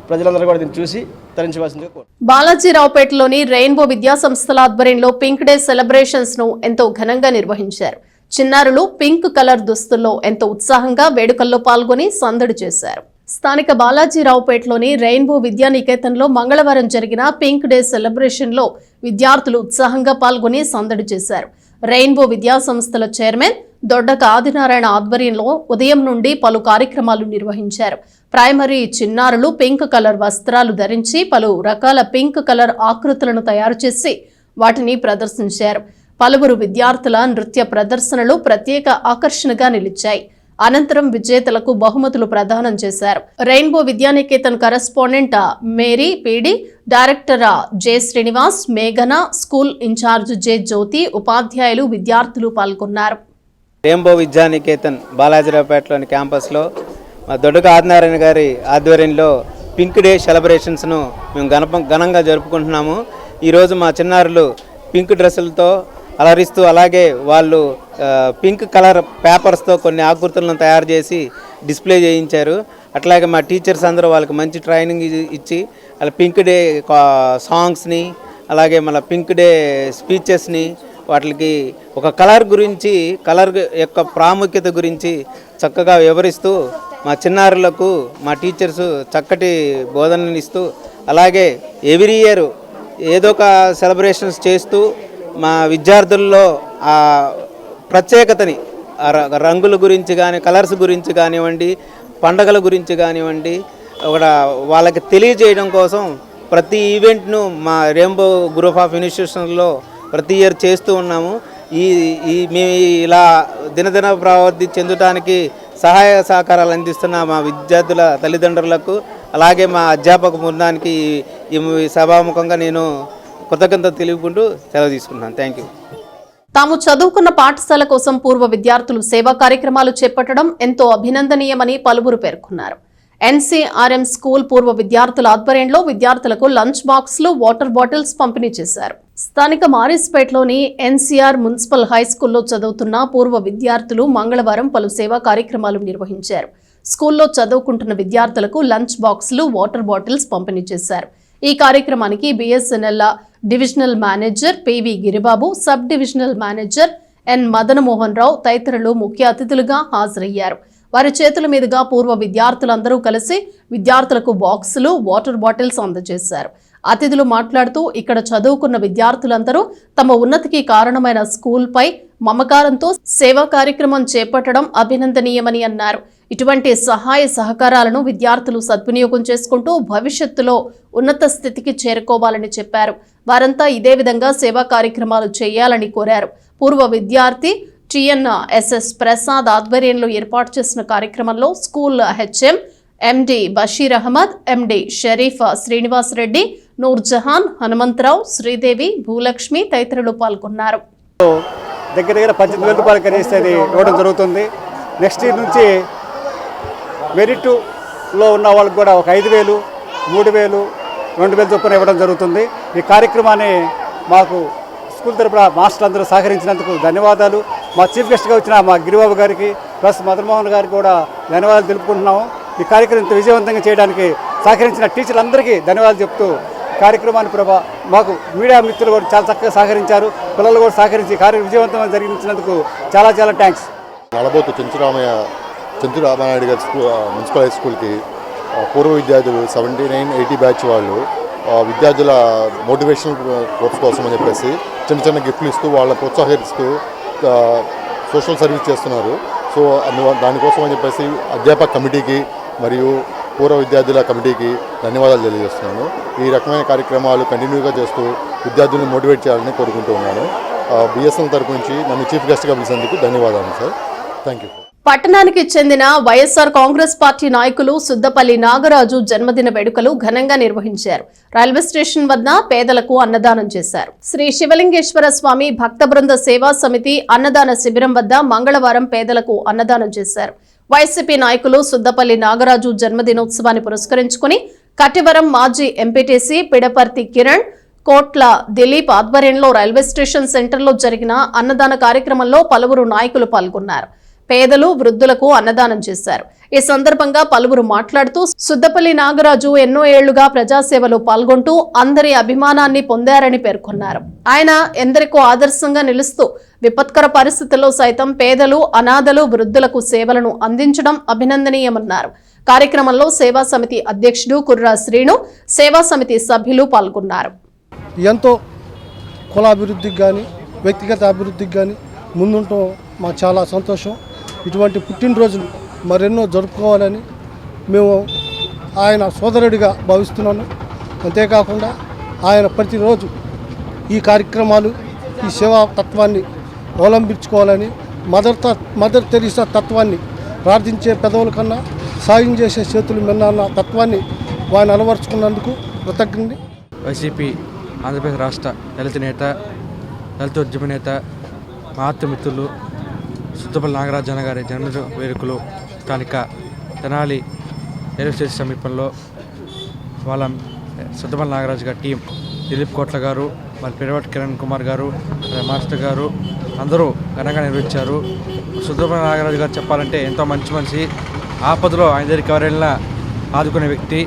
ప్రజలందరూ కూడా దీన్ని చూసి తరించవలసిందిగా కోరుతున్నాను. బాలాజీరావుపేటలోని రెయిన్బో విద్యా సంస్థల ఆధ్వర్యంలో పింక్ డే సెలబ్రేషన్స్ ను ఎంతో ఘనంగా నిర్వహించారు. చిన్నారులు పింక్ కలర్ దుస్తుల్లో ఎంతో ఉత్సాహంగా వేడుకల్లో పాల్గొని సందడి చేశారు. స్థానిక బాలాజీరావుపేటలోని రెయిన్బో విద్యానికేతన్లో మంగళవారం జరిగిన పింక్ డే సెలబ్రేషన్ లో విద్యార్థులు ఉత్సాహంగా పాల్గొని సందడి చేశారు. రెయిన్బో విద్యా సంస్థల చైర్మన్ దొడ్డక ఆదినారాయణ ఆధ్వర్యంలో ఉదయం నుండి పలు కార్యక్రమాలు నిర్వహించారు. ప్రైమరీ చిన్నారులు పింక్ కలర్ వస్త్రాలు ధరించి పలు రకాల పింక్ కలర్ ఆకృతులను తయారు చేసి వాటిని ప్రదర్శించారు. పలువురు విద్యార్థుల నృత్య ప్రదర్శనలు ప్రత్యేక ఆకర్షణగా నిలిచాయి. అనంతరం విజేతలకు బహుమతులు ప్రదానం చేశారు. రెయిన్బో విద్యానికేతన్ కరెస్పాండెంట్ మేరీ పీడి, డైరెక్టర్ జె శ్రీనివాస్, మేఘన, స్కూల్ ఇన్ఛార్జ్ జె జ్యోతి, ఉపాధ్యాయులు, విద్యార్థులు పాల్గొన్నారు. రెయిన్బో విద్యానికేతన్ బాలాజీరావుపేటలోని క్యాంపస్లో దొడ్డక ఆదినారాయణ గారి ఆధ్వర్యంలో పింక్ డే సెలబ్రేషన్స్ను మేము ఘనంగా జరుపుకుంటున్నాము. ఈరోజు మా చిన్నారులు పింక్ డ్రెస్సులతో అలరిస్తూ, అలాగే వాళ్ళు పింక్ కలర్ పేపర్స్తో కొన్ని ఆకృతులను తయారు చేసి డిస్ప్లే చేయించారు. అట్లాగే మా టీచర్స్ అందరూ వాళ్ళకి మంచి ట్రైనింగ్ ఇచ్చి అలా పింక్ డే సాంగ్స్ని, అలాగే మన పింక్ డే స్పీచెస్ని, వాటికి ఒక కలర్ గురించి, కలర్ యొక్క ప్రాముఖ్యత గురించి చక్కగా వివరిస్తూ మా చిన్నారులకు మా టీచర్స్ చక్కటి బోధనలు ఇస్తూ, అలాగే ఎవ్రీ ఇయర్ ఏదో ఒక సెలబ్రేషన్స్ చేస్తూ మా విద్యార్థుల్లో ఆ ప్రత్యేకతని, రంగుల గురించి కానీ, కలర్స్ గురించి కానివ్వండి, పండగల గురించి కానివ్వండి, వాళ్ళకి తెలియజేయడం కోసం ప్రతి ఈవెంట్ను మా రెయిన్బో గ్రూప్ ఆఫ్ ఇన్స్టిట్యూషన్లో ప్రతి ఇయర్ చేస్తూ ఉన్నాము. మేము ఇలా దినదిన ప్రవృద్ధి చెందడానికి సహాయ సహకారాలు అందిస్తున్న మా విద్యార్థుల తల్లిదండ్రులకు, అలాగే మా అధ్యాపక బృందానికి ఈ సభాముఖంగా నేను కృతజ్ఞతలు తెలుపుకుంటూ సెలవు తీసుకుంటున్నాను. Thank you. తాము చదువుకున్న పాఠశాల కోసం పూర్వ విద్యార్థులు సేవా కార్యక్రమాలు చేపట్టడం ఎంతో అభినందనీయమని పలువురు పేర్కొన్నారు. ఎన్సీఆర్ఎం స్కూల్ పూర్వ విద్యార్థుల ఆధ్వర్యంలో విద్యార్థులకు లంచ్ బాక్సులు, వాటర్ బాటిల్స్ పంపిణీ చేశారు. స్థానిక మారిస్పేటలోని ఎన్సీఆర్ మున్సిపల్ హైస్కూల్లో చదువుతున్న పూర్వ విద్యార్థులు మంగళవారం పలు సేవా కార్యక్రమాలు నిర్వహించారు. స్కూల్లో చదువుకుంటున్న విద్యార్థులకు లంచ్ బాక్సులు, వాటర్ బాటిల్స్ పంపిణీ చేశారు. ఈ కార్యక్రమానికి BSNL divisional manager PV Giribabu, sub divisional manager N Madanamohan Rao తదితరులు ముఖ్య అతిథులుగా హాజరయ్యారు. వారి చేతుల మీదుగా పూర్వ విద్యార్థులందరూ కలిసి విద్యార్థులకు బాక్సులు, వాటర్ బాటిల్స్ అందజేశారు. అతిథులు మాట్లాడుతూ ఇక్కడ చదువుకున్న విద్యార్థులందరూ తమ ఉన్నతికి కారణమైన స్కూల్పై మమకారంతో సేవా కార్యక్రమం చేపట్టడం అభినందనీయమని అన్నారు. ఇటువంటి సహాయ సహకారాలను విద్యార్థులు సద్వినియోగం చేసుకుంటూ భవిష్యత్తులో ఉన్నత స్థితికి చేరుకోవాలని చెప్పారు. వారంతా ఇదే విధంగా సేవా కార్యక్రమాలు చేయాలని కోరారు. పూర్వ విద్యార్థి టిఎన్ఎస్ఎస్ ప్రసాద్ ఆధ్వర్యంలో ఏర్పాటు చేసిన కార్యక్రమంలో స్కూల్ హెచ్ఎం ఎండి బషీర్ అహ్మద్, ఎండి షరీఫ్ శ్రీనివాసరెడ్డి, నూర్జహాన్, హనుమంతరావు, శ్రీదేవి, భూలక్ష్మి తదితరులు పాల్గొన్నారు. దగ్గర 18,000 రూపాయలు కనీసం ఇవ్వడం జరుగుతుంది. నెక్స్ట్ ఇయర్ నుంచి మెరిట్లో ఉన్న వాళ్ళకి కూడా ఒక 5,000, 3,000, 2,000 చొప్పున ఇవ్వడం జరుగుతుంది. ఈ కార్యక్రమాన్ని మాకు స్కూల్ తరపున మాస్టర్లు అందరూ సహకరించినందుకు ధన్యవాదాలు. మా చీఫ్ గెస్ట్గా వచ్చిన మా గిరిబాబు గారికి ప్లస్ మదన్మోహన్ గారికి కూడా ధన్యవాదాలు తెలుపుకుంటున్నాము. ఈ కార్యక్రమం ఇంత విజయవంతంగా చేయడానికి సహకరించిన టీచర్లందరికీ ధన్యవాదాలు చెప్తూ కార్యక్రమాన్ని మాకు మీడియా మిత్రులు కూడా చాలా చక్కగా సహకరించారు. పిల్లలు కూడా సహకరించి కార్యక్రమం విజయవంతంగా జరిగించినందుకు చాలా చాలా థ్యాంక్స్. నలబోతు చంద్రరామానాయుడు గారి మున్సిపల్ హై స్కూల్కి పూర్వ విద్యార్థులు 79-80 బ్యాచ్ వాళ్ళు విద్యార్థుల మోటివేషనల్ కోర్స్ కోసం అని చెప్పేసి చిన్న గిఫ్ట్లు ఇస్తూ వాళ్ళని ప్రోత్సహిస్తూ సోషల్ సర్వీస్ చేస్తున్నారు. సో దానికోసం అని చెప్పేసి అధ్యాపక కమిటీకి మరియు పూర్వ విద్యార్థుల కమిటీకి ధన్యవాదాలు తెలియజేస్తున్నాను. ఈ రకమైన కార్యక్రమాలు కంటిన్యూగా చేస్తూ విద్యార్థులను మోటివేట్ చేయాలని కోరుకుంటూ ఉన్నాను. బిఎస్ఎన్ తరపు నుంచి నన్ను చీఫ్ గెస్ట్గా పిలిచేందుకు ధన్యవాదాలు సార్. Thank you. పట్టణానికి చెందిన వైఎస్ఆర్ కాంగ్రెస్ పార్టీ నాయకులు సుద్దపల్లి నాగరాజు జన్మదిన వేడుకలు ఘనంగా నిర్వహించారు. రైల్వే స్టేషన్ వద్ద పేదలకు అన్నదానం చేశారు. శ్రీ శివలింగేశ్వర స్వామి భక్త బృంద సేవా సమితి అన్నదాన శిబిరం వద్ద మంగళవారం పేదలకు అన్నదానం చేశారు. వైసీపీ నాయకులు సుద్దపల్లి నాగరాజు జన్మదినోత్సవాన్ని పురస్కరించుకుని కటివరం మాజీ ఎంపీటీసీ పిడపర్తి కిరణ్, కోట్ల దిలీప్ ఆధ్వర్యంలో రైల్వే స్టేషన్ సెంటర్లో జరిగిన అన్నదాన కార్యక్రమంలో పలువురు నాయకులు పాల్గొన్నారు. పేదలు, వృద్ధులకు అన్నదానం చేశారు. ఈ సందర్భంగా పలువురు మాట్లాడుతూ సుద్దపల్లి నాగరాజు ఎన్నో ఏళ్లుగా ప్రజాసేవలో పాల్గొంటూ అందరి అభిమానాన్ని పొందారని పేర్కొన్నారు. ఆయన ఎందరికో ఆదర్శంగా నిలుస్తూ విపత్కర పరిస్థితుల్లో సైతం పేదలు, అనాథలు, వృద్ధులకు సేవలను అందించడం అభినందనీయమన్నారు. కార్యక్రమంలో సేవా సమితి అధ్యక్షుడు కుర్రా శ్రీను, సేవా సమితి సభ్యులు పాల్గొన్నారు. ఎంతో కులాభివృద్ధికి కానీ వ్యక్తిగత అభివృద్ధికి కానీ ముందుంటాం మాకు చాలా సంతోషం. ఇటువంటి పుట్టినరోజులు మరెన్నో జరుపుకోవాలని మేము ఆయన సోదరుడిగా భావిస్తున్నాను. అంతేకాకుండా ఆయన ప్రతిరోజు ఈ కార్యక్రమాలు, ఈ సేవా తత్వాన్ని అవలంబించుకోవాలని, మదర్ తెరీసా తత్వాన్ని ప్రార్థించే పెదవుల కన్నా సాయం చేసే చేతులు మిన్న తత్వాన్ని ఆయన అలవరుచుకున్నందుకు కృతజ్ఞుడి. వైసీపీ ఆంధ్రప్రదేశ్ రాష్ట్ర దళిత నేత, దళిత ఉద్యమ నేత, మా ఆత్మమిత్రులు సుద్దపల్లి నాగరాజన్న గారి జన్మదిన వేడుకలు స్థానిక తెనాలి రైల్వే స్టేషన్ సమీపంలో వాళ్ళ సుద్దపల్లి నాగరాజు గారి టీం, దిలీప్ కోట్ల గారు, మరి పిడవట్ కిరణ్ కుమార్ గారు, మాస్టర్ గారు అందరూ ఘనంగా నిర్వహించారు. సుద్దపల్లి నాగరాజు గారు చెప్పాలంటే ఎంతో మంచి మనిషి. ఆపదలో ఆయన దగ్గరికి ఎవరైనా ఆదుకునే వ్యక్తి.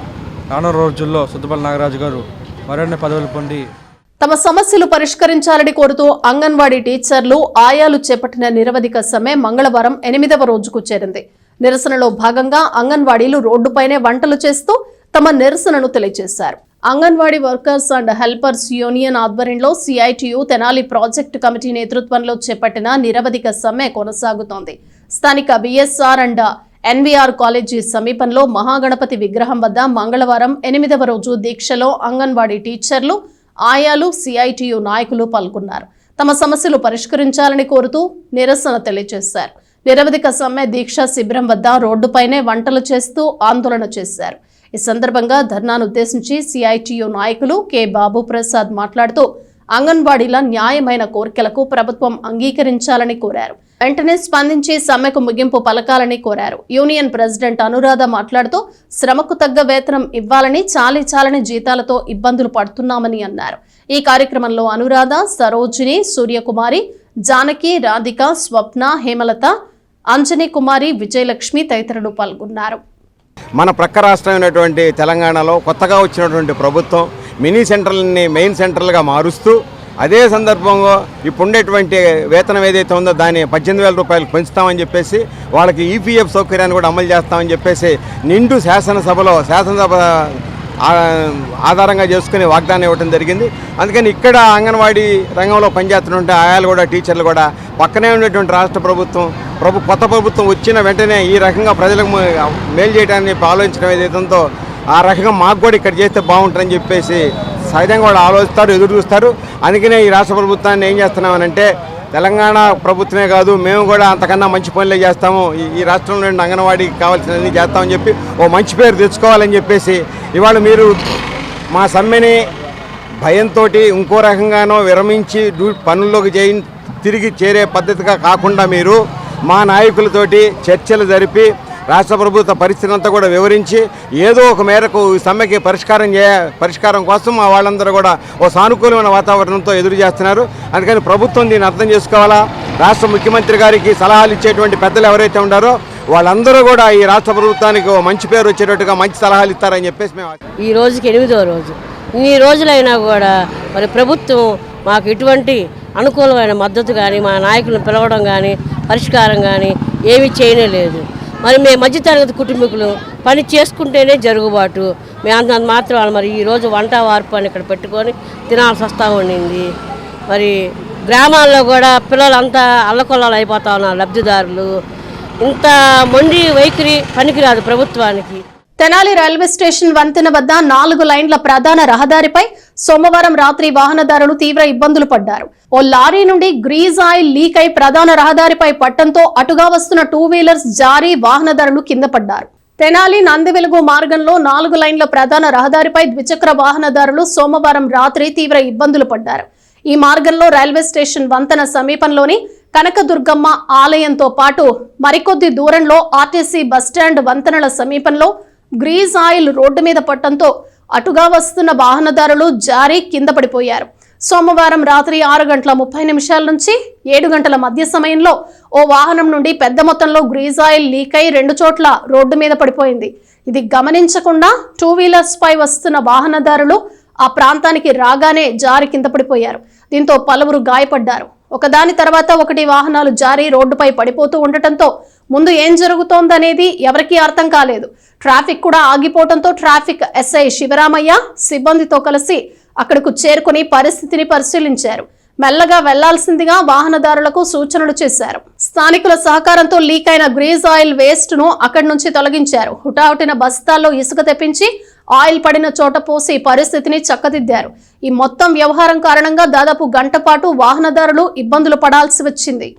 రానున్న రోజుల్లో సుద్దపల్లి నాగరాజు గారు మరిన్ని పదవులు పొంది తమ సమస్యలు పరిష్కరించాలని కోరుతూ అంగన్వాడీ టీచర్లు, ఆయాలు చేపట్టిన నిరవధిక సమ్మె మంగళవారం 8వ రోజుకు చేరింది. నిరసనలో భాగంగా అంగన్వాడీలు రోడ్డుపైనే వంటలు చేస్తూ తమ నిరసనను తెలియజేశారు. Anganwadi workers and helpers union ఆధ్వర్యంలో సిఐటియు తెనాలి ప్రాజెక్టు కమిటీ నేతృత్వంలో చేపట్టిన నిరవధిక సమ్మె కొనసాగుతోంది. స్థానిక బిఎస్ఆర్ అండ్ ఎన్వీఆర్ కాలేజీ సమీపంలో మహాగణపతి విగ్రహం వద్ద మంగళవారం 8వ రోజు దీక్షలో అంగన్వాడీ టీచర్లు, ఆయాలు, సిఐటియు నాయకులు పాల్గొన్నారు. తమ సమస్యలు పరిష్కరించాలని కోరుతూ నిరసన తెలియజేశారు. నిరవధిక సమ్మె దీక్షా శిబిరం వద్ద రోడ్డుపైనే వంటలు చేస్తూ ఆందోళన చేశారు. ఈ సందర్భంగా ధర్నాను ఉద్దేశించి సిఐటియు నాయకులు కె బాబు ప్రసాద్ మాట్లాడుతూ అంగన్వాడీల న్యాయమైన కోరికలకు ప్రభుత్వం అంగీకరించాలని కోరారు. వెంటనే స్పందించి సమ్మెకు ముగింపు పలకాలని కోరారు. యూనియన్ ప్రెసిడెంట్ అనురాధ మాట్లాడుతూ శ్రమకు తగ్గ వేతనం ఇవ్వాలని, చాలని జీతాలతో ఇబ్బందులు పడుతున్నామని అన్నారు. ఈ కార్యక్రమంలో అనురాధ, సరోజిని, సూర్యకుమారి, జానకి, రాధిక, స్వప్న, హేమలత, అంజనీ కుమారి, విజయలక్ష్మి తదితరులు పాల్గొన్నారు. మన ప్రక్క రాష్ట్రమైనటువంటి తెలంగాణలో కొత్తగా వచ్చినటువంటి ప్రభుత్వం మినీ సెంటర్లని మెయిన్ సెంటర్లుగా మారుస్తూ అదే సందర్భంగా ఇప్పుడు ఉండేటువంటి వేతనం ఏదైతే ఉందో దాన్ని 18,000 రూపాయలకు పెంచుతామని చెప్పేసి వాళ్ళకి ఈపీఎఫ్ సౌకర్యాన్ని కూడా అమలు చేస్తామని చెప్పేసి నిండు శాసనసభ ఆధారంగా చేసుకుని వాగ్దానం ఇవ్వడం జరిగింది. అందుకని ఇక్కడ అంగన్వాడీ రంగంలో పనిచేస్తున్నటువంటి ఆయాలు కూడా, టీచర్లు కూడా పక్కనే ఉండేటువంటి రాష్ట్ర ప్రభుత్వం కొత్త ప్రభుత్వం వచ్చిన వెంటనే ఈ రకంగా ప్రజలకు మేలు చేయడానికి ఆలోచించడం ఏదైతే ఉందో ఆ రకంగా మాకు కూడా ఇక్కడ చేస్తే బాగుంటుందని చెప్పేసి సహజంగా వాళ్ళు ఆలోచిస్తారు, ఎదురు చూస్తారు. అందుకనే ఈ రాష్ట్ర ప్రభుత్వాన్ని ఏం చేస్తున్నామనంటే తెలంగాణ ప్రభుత్వమే కాదు, మేము కూడా అంతకన్నా మంచి పనులే చేస్తాము, ఈ రాష్ట్రంలో నుండి అంగన్వాడీకి కావాల్సినవన్నీ చేస్తామని చెప్పి ఓ మంచి పేరు తెచ్చుకోవాలని చెప్పేసి ఇవాళ మీరు మా సమ్మెని భయంతో ఇంకో రకంగానో విరమించి పనుల్లోకి తిరిగి చేరే పద్ధతిగా కాకుండా మీరు మా నాయకులతోటి చర్చలు జరిపి రాష్ట్ర ప్రభుత్వ పరిస్థితి అంతా కూడా వివరించి ఏదో ఒక మేరకు ఈ సమ్మెకి పరిష్కారం కోసం మా వాళ్ళందరూ కూడా ఓ సానుకూలమైన వాతావరణంతో ఎదురు చేస్తున్నారు. అందుకని ప్రభుత్వం దీన్ని అర్థం చేసుకోవాలా. రాష్ట్ర ముఖ్యమంత్రి గారికి సలహాలు ఇచ్చేటువంటి పెద్దలు ఎవరైతే ఉన్నారో వాళ్ళందరూ కూడా ఈ రాష్ట్ర ప్రభుత్వానికి ఓ మంచి పేరు వచ్చేటట్టుగా మంచి సలహాలు ఇస్తారని చెప్పేసి మేము ఈ రోజుకి 8వ రోజు. ఇన్ని రోజులైనా కూడా మరి ప్రభుత్వం మాకు ఎటువంటి అనుకూలమైన మద్దతు కానీ మా నాయకులను పిలవడం కానీ పరిష్కారం కానీ ఏమీ చేయనే లేదు. మరి మేము మధ్యతరగతి కుటుంబీకులు పని చేసుకుంటేనే జరుగుబాటు. మేము అంత మాత్రం మరి ఈరోజు వంట వార్పు అని ఇక్కడ పెట్టుకొని తినాల్సి వస్తూ ఉండింది. మరి గ్రామాల్లో కూడా పిల్లలంతా అల్లకొల్లాలు అయిపోతా ఉన్నారు లబ్ధిదారులు. ఇంత మొండి వైఖరి పనికిరాదు ప్రభుత్వానికి. తెనాలి రైల్వే స్టేషన్ వంతెన వద్ద 4 లైన్ల ప్రధాన రహదారిపై సోమవారం రాత్రి వాహనదారులు తీవ్ర ఇబ్బందులు పడ్డారు. ఓ లారీ నుండి గ్రీజ్ ఆయిల్ లీక్ అయి ప్రధాన రహదారిపై పట్టడంతో అటుగా వస్తున్న 2 వీలర్స్ జారి వాహనదారులు కింద పడ్డారు. తెనాలి నందివెలుగు మార్గంలో 4 లైన్ల ప్రధాన రహదారిపై ద్విచక్ర వాహనదారులు సోమవారం రాత్రి తీవ్ర ఇబ్బందులు పడ్డారు. ఈ మార్గంలో రైల్వే స్టేషన్ వంతెన సమీపంలోని కనకదుర్గమ్మ ఆలయంతో పాటు మరికొద్ది దూరంలో ఆర్టీసీ బస్టాండ్ వంతెనల సమీపంలో గ్రీజ్ ఆయిల్ రోడ్డు మీద పట్టడంతో అటుగా వస్తున్న వాహనదారులు జారి కింద పడిపోయారు. సోమవారం రాత్రి 6:30 నుంచి 7 గంటల మధ్య సమయంలో ఓ వాహనం నుండి పెద్ద మొత్తంలో గ్రీజ్ ఆయిల్ లీక్ అయి 2 చోట్ల రోడ్డు మీద పడిపోయింది. ఇది గమనించకుండా 2 వీలర్స్ పై వస్తున్న వాహనదారులు ఆ ప్రాంతానికి రాగానే జారి కింద పడిపోయారు. దీంతో పలువురు గాయపడ్డారు. ఒకదాని తర్వాత ఒకటి వాహనాలు జారి రోడ్డుపై పడిపోతూ ఉండటంతో ముందు ఏం జరుగుతోందనేది ఎవరికీ అర్థం కాలేదు. ట్రాఫిక్ కూడా ఆగిపోవడంతో ట్రాఫిక్ ఎస్ఐ శివరామయ్య సిబ్బందితో కలిసి అక్కడకు చేరుకుని పరిస్థితిని పరిశీలించారు. మెల్లగా వెళ్లాల్సిందిగా వాహనదారులకు సూచనలు చేశారు. స్థానికుల సహకారంతో లీక్ అయిన గ్రీజ్ ఆయిల్ వేస్ట్ ను అక్కడి నుంచి తొలగించారు. హుటాహుటిన బస్తాల్లో ఇసుక తెప్పించి ఆయిల్ పడిన చోట పోసి పరిస్థితిని చక్కదిద్దారు. ఈ మొత్తం వ్యవహారం కారణంగా దాదాపు గంట పాటు వాహనదారులు ఇబ్బందులు పడాల్సి వచ్చింది.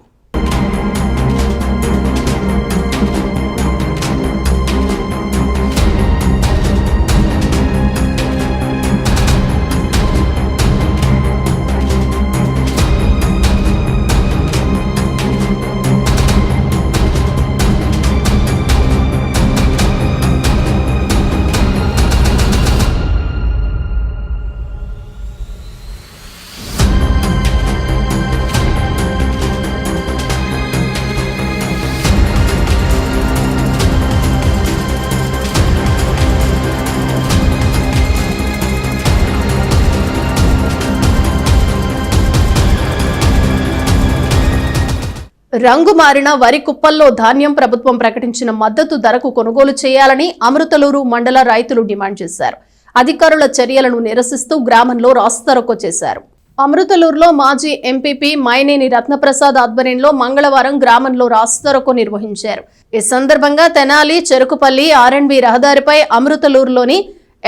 రంగు మారిన వరి కుప్పల్లో ధాన్యం ప్రభుత్వం ప్రకటించిన మద్దతు ధరకు కొనుగోలు చేయాలని అమృతలూరు మండల రైతులు డిమాండ్ చేశారు. అధికారుల చర్యలను నిరసిస్తూ గ్రామంలో రాస్తారోకో చేశారు. అమృతలూరులో మాజీ ఎంపీపీ మైనేని రత్నప్రసాద్ ఆధ్వర్యంలో మంగళవారం గ్రామంలో రాస్తారోకో నిర్వహించారు. ఈ సందర్భంగా తెనాలి చెరుకుపల్లి ఆర్ఎండ్బి రహదారిపై అమృతలూరులోని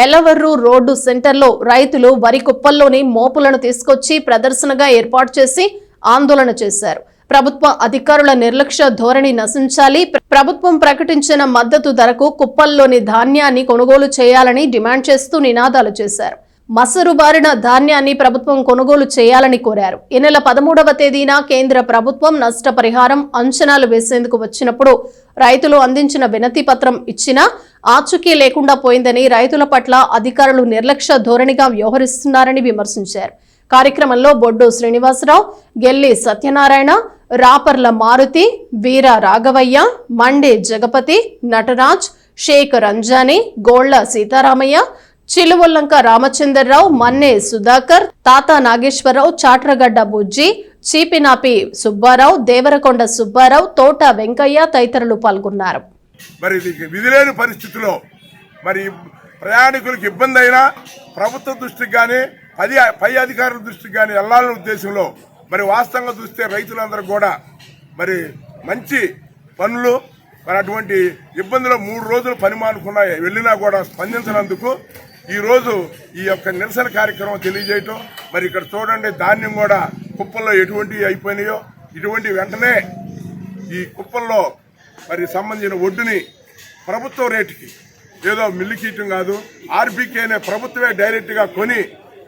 ఎలవర్రు రోడ్డు సెంటర్లో రైతులు వరి కుప్పల్లోని మోపులను తీసుకొచ్చి ప్రదర్శనగా ఏర్పాటు చేసి ఆందోళన చేశారు. ప్రభుత్వ అధికారుల నిర్లక్ష్య ధోరణి నశించాలి, ప్రభుత్వం ప్రకటించిన మద్దతు ధరకు కుప్పల్లోని ధాన్యాన్ని కొనుగోలు చేయాలని డిమాండ్ చేస్తూ నినాదాలు చేశారు. మసరు బారిన ధాన్యాన్ని ప్రభుత్వం కొనుగోలు చేయాలని కోరారు. ఈ నెల 13వ తేదీన కేంద్ర ప్రభుత్వం నష్టపరిహారం అంచనాలు వేసేందుకు వచ్చినప్పుడు రైతులు అందించిన వినతి పత్రం ఇచ్చినా ఆచూకీ లేకుండా పోయిందని, రైతుల పట్ల అధికారులు నిర్లక్ష్య ధోరణిగా వ్యవహరిస్తున్నారని విమర్శించారు. కార్యక్రమంలో బొడ్డు శ్రీనివాసరావు, గెల్లి సత్యనారాయణ, రాపర్ల మారుతి, వీర రాఘవయ్య, మండే జగపతి, నటరాజ్, షేక్ రంజానీ, గోళ్ల సీతారామయ్య, చిలువొల్లంక రామచంద్రరావు, మన్నే సుధాకర్, తాత నాగేశ్వరరావు, చాట్రగడ్డ బుజ్జి, చీపినాపి సుబ్బారావు, దేవరకొండ సుబ్బారావు, తోట వెంకయ్య తదితరులు పాల్గొన్నారు. మరి విధిలేని పరిస్థితిలో మరి ప్రయాణికులకు ఇబ్బంది అయినా ప్రభుత్వ దృష్టికి కానీ పై అధికారుల దృష్టికి కానీ వెళ్లాలనే ఉద్దేశంలో మరి వాస్తవంగా చూస్తే రైతులందరూ కూడా మరి మంచి పనులు మరి అటువంటి ఇబ్బందులు 3 రోజులు పని మానుకున్నా వెళ్ళినా కూడా స్పందించినందుకు ఈరోజు ఈ యొక్క నిరసన కార్యక్రమం తెలియజేయటం. మరి ఇక్కడ చూడండి, ధాన్యం కూడా కుప్పల్లో ఎటువంటి అయిపోయినాయో ఇటువంటి వెంటనే ఈ కుప్పల్లో మరి సంబంధించిన ఒడ్డుని ప్రభుత్వ రేటుకి, ఏదో మిల్లుకీయటం కాదు, ఆర్బీకేనే ప్రభుత్వమే డైరెక్ట్గా కొని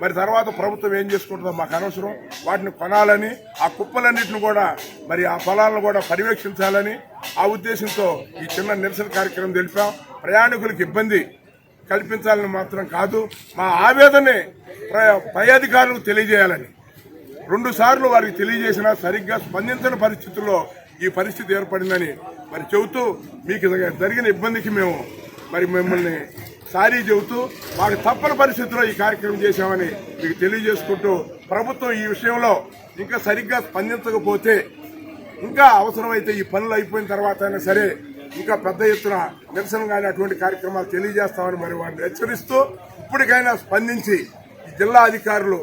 మరి తర్వాత ప్రభుత్వం ఏం చేసుకుంటుందో మాకు అనవసరం, వాటిని కొనాలని, ఆ కుప్పలన్నింటిని కూడా మరి ఆ పొలాలను కూడా పర్యవేక్షించాలని ఆ ఉద్దేశంతో ఈ చిన్న నిరసన కార్యక్రమం తెలిపాం. ప్రయాణికులకు ఇబ్బంది కల్పించాలని మాత్రం కాదు, మా ఆవేదనని పై అధికారులకు తెలియజేయాలని 2 సార్లు వారికి తెలియజేసినా సరిగ్గా స్పందించని పరిస్థితుల్లో ఈ పరిస్థితి ఏర్పడిందని మరి చెబుతూ, మీకు జరిగిన ఇబ్బందికి మేము మరి మిమ్మల్ని సారీ చెబుతూ మాకు తప్పని పరిస్థితుల్లో ఈ కార్యక్రమం చేశామని మీకు తెలియజేసుకుంటూ, ప్రభుత్వం ఈ విషయంలో ఇంకా సరిగ్గా స్పందించకపోతే ఇంకా అవసరమైతే ఈ పనులు అయిపోయిన తర్వాత అయినా సరే ఇంకా పెద్ద ఎత్తున నిరసన కానీ అటువంటి కార్యక్రమాలు తెలియజేస్తామని మరి వారిని హెచ్చరిస్తూ, ఇప్పటికైనా స్పందించి ఈ జిల్లా అధికారులు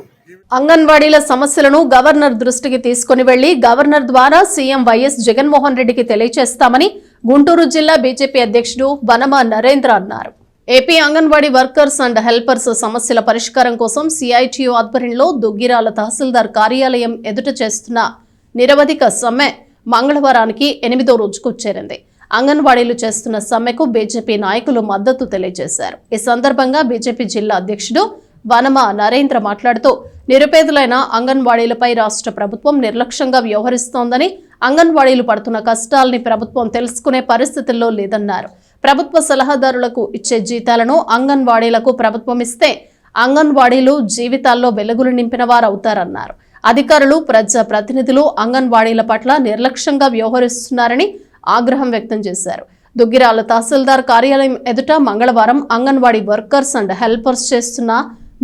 అంగన్వాడీల సమస్యలను గవర్నర్ దృష్టికి తీసుకుని వెళ్లి గవర్నర్ ద్వారా సీఎం వైఎస్ జగన్మోహన్ రెడ్డికి తెలియజేస్తామని గుంటూరు జిల్లా బీజేపీ అధ్యక్షుడు వనమా నరేంద్ర అన్నారు. AP anganwadi workers and helpers సమస్యల పరిష్కారం కోసం సిఐటియు ఆధ్వర్యంలో దుగ్గిరాల తహసీల్దార్ కార్యాలయం ఎదుట చేస్తున్న నిరవధిక సమ్మె మంగళవారానికి 8వ రోజుకు చేరింది. అంగన్వాడీలు చేస్తున్న సమ్మెకు బీజేపీ నాయకులు మద్దతు తెలియజేశారు. ఈ సందర్భంగా బీజేపీ జిల్లా అధ్యక్షుడు వనమా నరేంద్ర మాట్లాడుతూ, నిరుపేదలైన అంగన్వాడీలపై రాష్ట్ర ప్రభుత్వం నిర్లక్ష్యంగా వ్యవహరిస్తోందని, అంగన్వాడీలు పడుతున్న కష్టాలని ప్రభుత్వం తెలుసుకునే పరిస్థితుల్లో లేదన్నారు. ప్రభుత్వ సలహాదారులకు ఇచ్చే జీతాలను అంగన్వాడీలకు ప్రభుత్వం ఇస్తే అంగన్వాడీలు జీవితాల్లో వెలుగులు నింపిన వారవుతారన్నారు. అధికారులు, ప్రజా ప్రతినిధులు అంగన్వాడీల పట్ల నిర్లక్ష్యంగా వ్యవహరిస్తున్నారని ఆగ్రహం వ్యక్తం చేశారు. దుగ్గిరాల తహసీల్దార్ కార్యాలయం ఎదుట మంగళవారం అంగన్వాడీ వర్కర్స్ అండ్ హెల్పర్స్ చేస్తున్న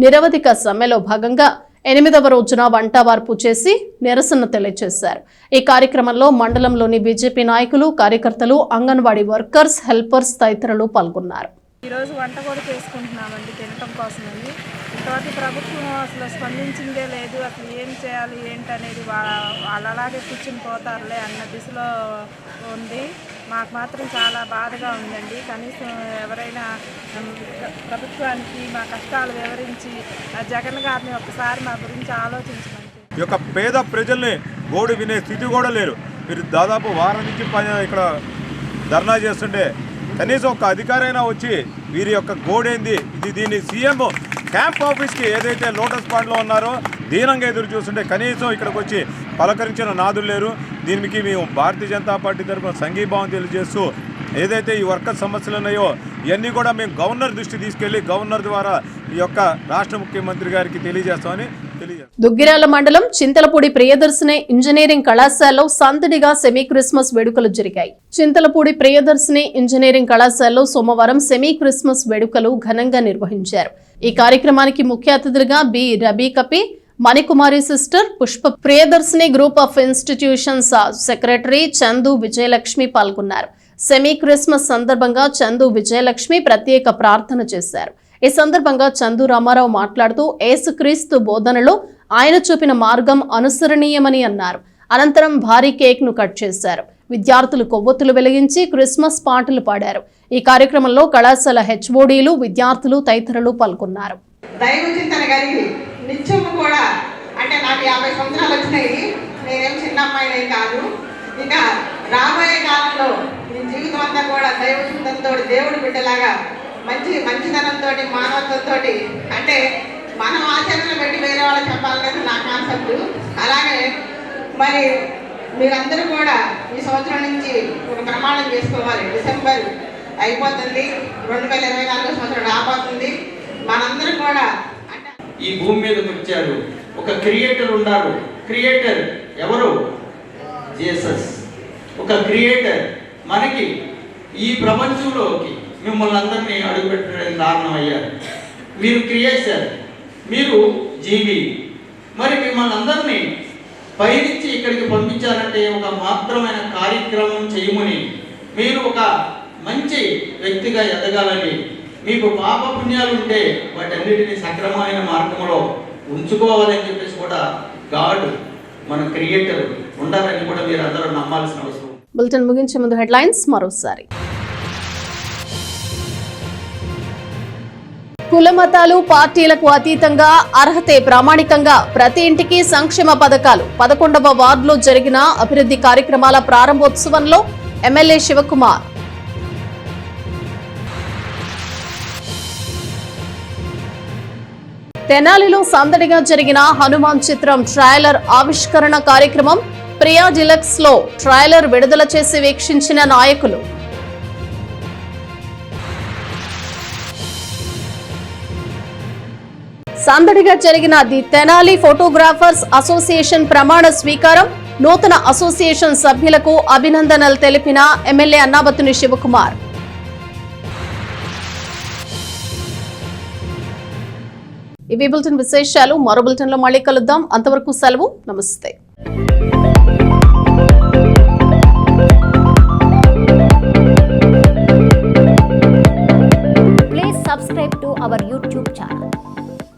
నిరవధిక సమ్మెలో భాగంగా 8వ రోజున వంటవార్పు చేసి నిరసన తెలియజేశారు. ఈ కార్యక్రమంలో మండలంలోని బీజేపీ నాయకులు, కార్యకర్తలు, అంగన్వాడీ వర్కర్స్, హెల్పర్స్ తదితరులు పాల్గొన్నారు. ఈరోజు వంట కూడా చేసుకుంటున్నామండి తినటం కోసమని. ఇంతవరకు ప్రభుత్వం అసలు స్పందించిందే లేదు. అసలు ఏం చేయాలి ఏంటనేది వాళ్ళు అలాగే కూర్చుని పోతారులే అన్న దిశలో ఉంది. మాకు మాత్రం చాలా బాధగా ఉందండి. కనీసం ఎవరైనా ప్రభుత్వానికి మా కష్టాలు వివరించి జగన్ గారిని ఒకసారి మా గురించి ఆలోచించమని. ఈ యొక్క పేద ప్రజల్ని గోడు వినే స్థితి కూడా లేరు. మీరు దాదాపు వారం నుంచి ఇక్కడ ధర్నా చేస్తుంటే కనీసం ఒక అధికారైనా వచ్చి వీరి యొక్క గోడేంది, దీన్ని సీఎం క్యాంప్ ఆఫీస్కి ఏదైతే లోటస్ పాండ్లో ఉన్నారో దీనంగా ఎదురు చూస్తుంటే కనీసం ఇక్కడికి వచ్చి పలకరించిన నాదులు లేరు. దీనికి మేము భారతీయ జనతా పార్టీ తరఫున సంఘీభావం తెలియజేస్తూ ఏదైతే ఈ వర్కర్ సమస్యలు ఉన్నాయో ఇవన్నీ కూడా మేము గవర్నర్ దృష్టి తీసుకెళ్లి గవర్నర్ ద్వారా ఈ యొక్క రాష్ట్ర ముఖ్యమంత్రి గారికి తెలియజేస్తామని తెలియజేస్తాం. దుగ్గిరాల మండలం చింతలపూడి ప్రియదర్శిని ఇంజనీరింగ్ కళాశాలలో సందడిగా సెమీ క్రిస్మస్ వేడుకలు జరిగాయి. చింతలపూడి ప్రియదర్శిని ఇంజనీరింగ్ కళాశాలలో సోమవారం సెమీ క్రిస్మస్ వేడుకలు ఘనంగా నిర్వహించారు. ఈ కార్యక్రమానికి ముఖ్య అతిథులుగా బి రబీకపి, Manikumari sister, Pushpa, Priyadarshini group of institutions secretary Chandu Vijayalakshmi పాల్గొన్నారు. సెమీ క్రిస్మస్ సందర్భంగా చందు విజయలక్ష్మి ప్రత్యేక ప్రార్థన చేశారు. ఈ సందర్భంగా చందు రామారావు మాట్లాడుతూ యేసుక్రీస్తు బోధనలో ఆయన చూపిన మార్గం అనుసరణీయమని అన్నారు. అనంతరం భారీ కేక్ ను కట్ చేశారు. విద్యార్థులు కొవ్వొత్తులు వెలిగించి క్రిస్మస్ పాటలు పాడారు. ఈ కార్యక్రమంలో కళాశాల హెచ్ఓడీలు, విద్యార్థులు తదితరులు పాల్గొన్నారు. దైవ చింతన కలిగి నిత్యము కూడా, అంటే నాకు 50 సంవత్సరాలు వచ్చినాయి, నేనేం చిన్న అమ్మాయినే కాదు. ఇక రాబోయే కాలంలో ఈ జీవితం అంతా కూడా దైవ చింతనతో దేవుడి బిడ్డలాగా మంచితనంతో మానవత్వంతో, అంటే మనం ఆచరణలో పెట్టి వేరే వాళ్ళకి చెప్పాలనేది నా కాన్సెప్ట్. అలాగే మరి మీరందరూ కూడా ఈ సంవత్సరం నుంచి ఒక ప్రమాణం చేసుకోవాలి. డిసెంబర్ అయిపోతుంది, 2024 సంవత్సరం రాబోతుంది. మనందరం కూడా ఈ భూమి మీదకి వచ్చారు. ఒక క్రియేటర్ ఉన్నారు. క్రియేటర్ ఎవరు? జీసస్. ఒక క్రియేటర్ మనకి ఈ ప్రపంచంలోకి మిమ్మల్ని అందరినీ అడుగుపెట్టడానికి కారణమయ్యారు. మీరు క్రియేటర్, మీరు జీవి. మరి మిమ్మల్ని అందరినీ పైనుంచి ఇక్కడికి పంపించారంటే ఒక మాత్రమైన కార్యక్రమం చేయమని, మీరు ఒక మంచి వ్యక్తిగా ఎదగాలని, మీకు పాప పుణ్యాలు ఉంటే వాటన్నిటిని సక్రమమైన మార్గంలో ఉంచుకోవాలని చెప్పేసి కూడా గాడ్ మన క్రియేటర్ ఉండాలని కూడా మీరు అందరూ నమ్మాల్సిన అవసరం. బులెటిన్ ముగించే ముందు హెడ్లైన్స్ మరోసారి. కుల మతాలు పార్టీలకు అతీతంగా అర్హతే ప్రామాణికంగా ప్రతి ఇంటికి సంక్షేమ పథకాలు 11వ వార్డులో జరిగిన అభివృద్ధి కార్యక్రమాల ప్రారంభోత్సవంలో ఎమ్మెల్యే శివకుమార్. తెనాలిలో సందడిగా జరిగిన హనుమాన్ చిత్రం ట్రైలర్ ఆవిష్కరణ కార్యక్రమం. ప్రియా డిలక్స్ లో ట్రైలర్ విడుదల చేసి వీక్షించిన నాయకులు. సందడిగా జరిగిన ది తెనాలి ఫోటోగ్రాఫర్స్ అసోసియేషన్ ప్రమాణ స్వీకారం. నూతన అసోసియేషన్ సభ్యులకు అభినందనలు తెలిపిన ఎమ్మెల్యే అన్నాబత్తుని శివకుమార్. ఇవి బులెటిన్ విశేషాలు. మరో బులెటిన్ లో మళ్ళీ కలుద్దాం. అంతవరకు సెలవు. నమస్తే.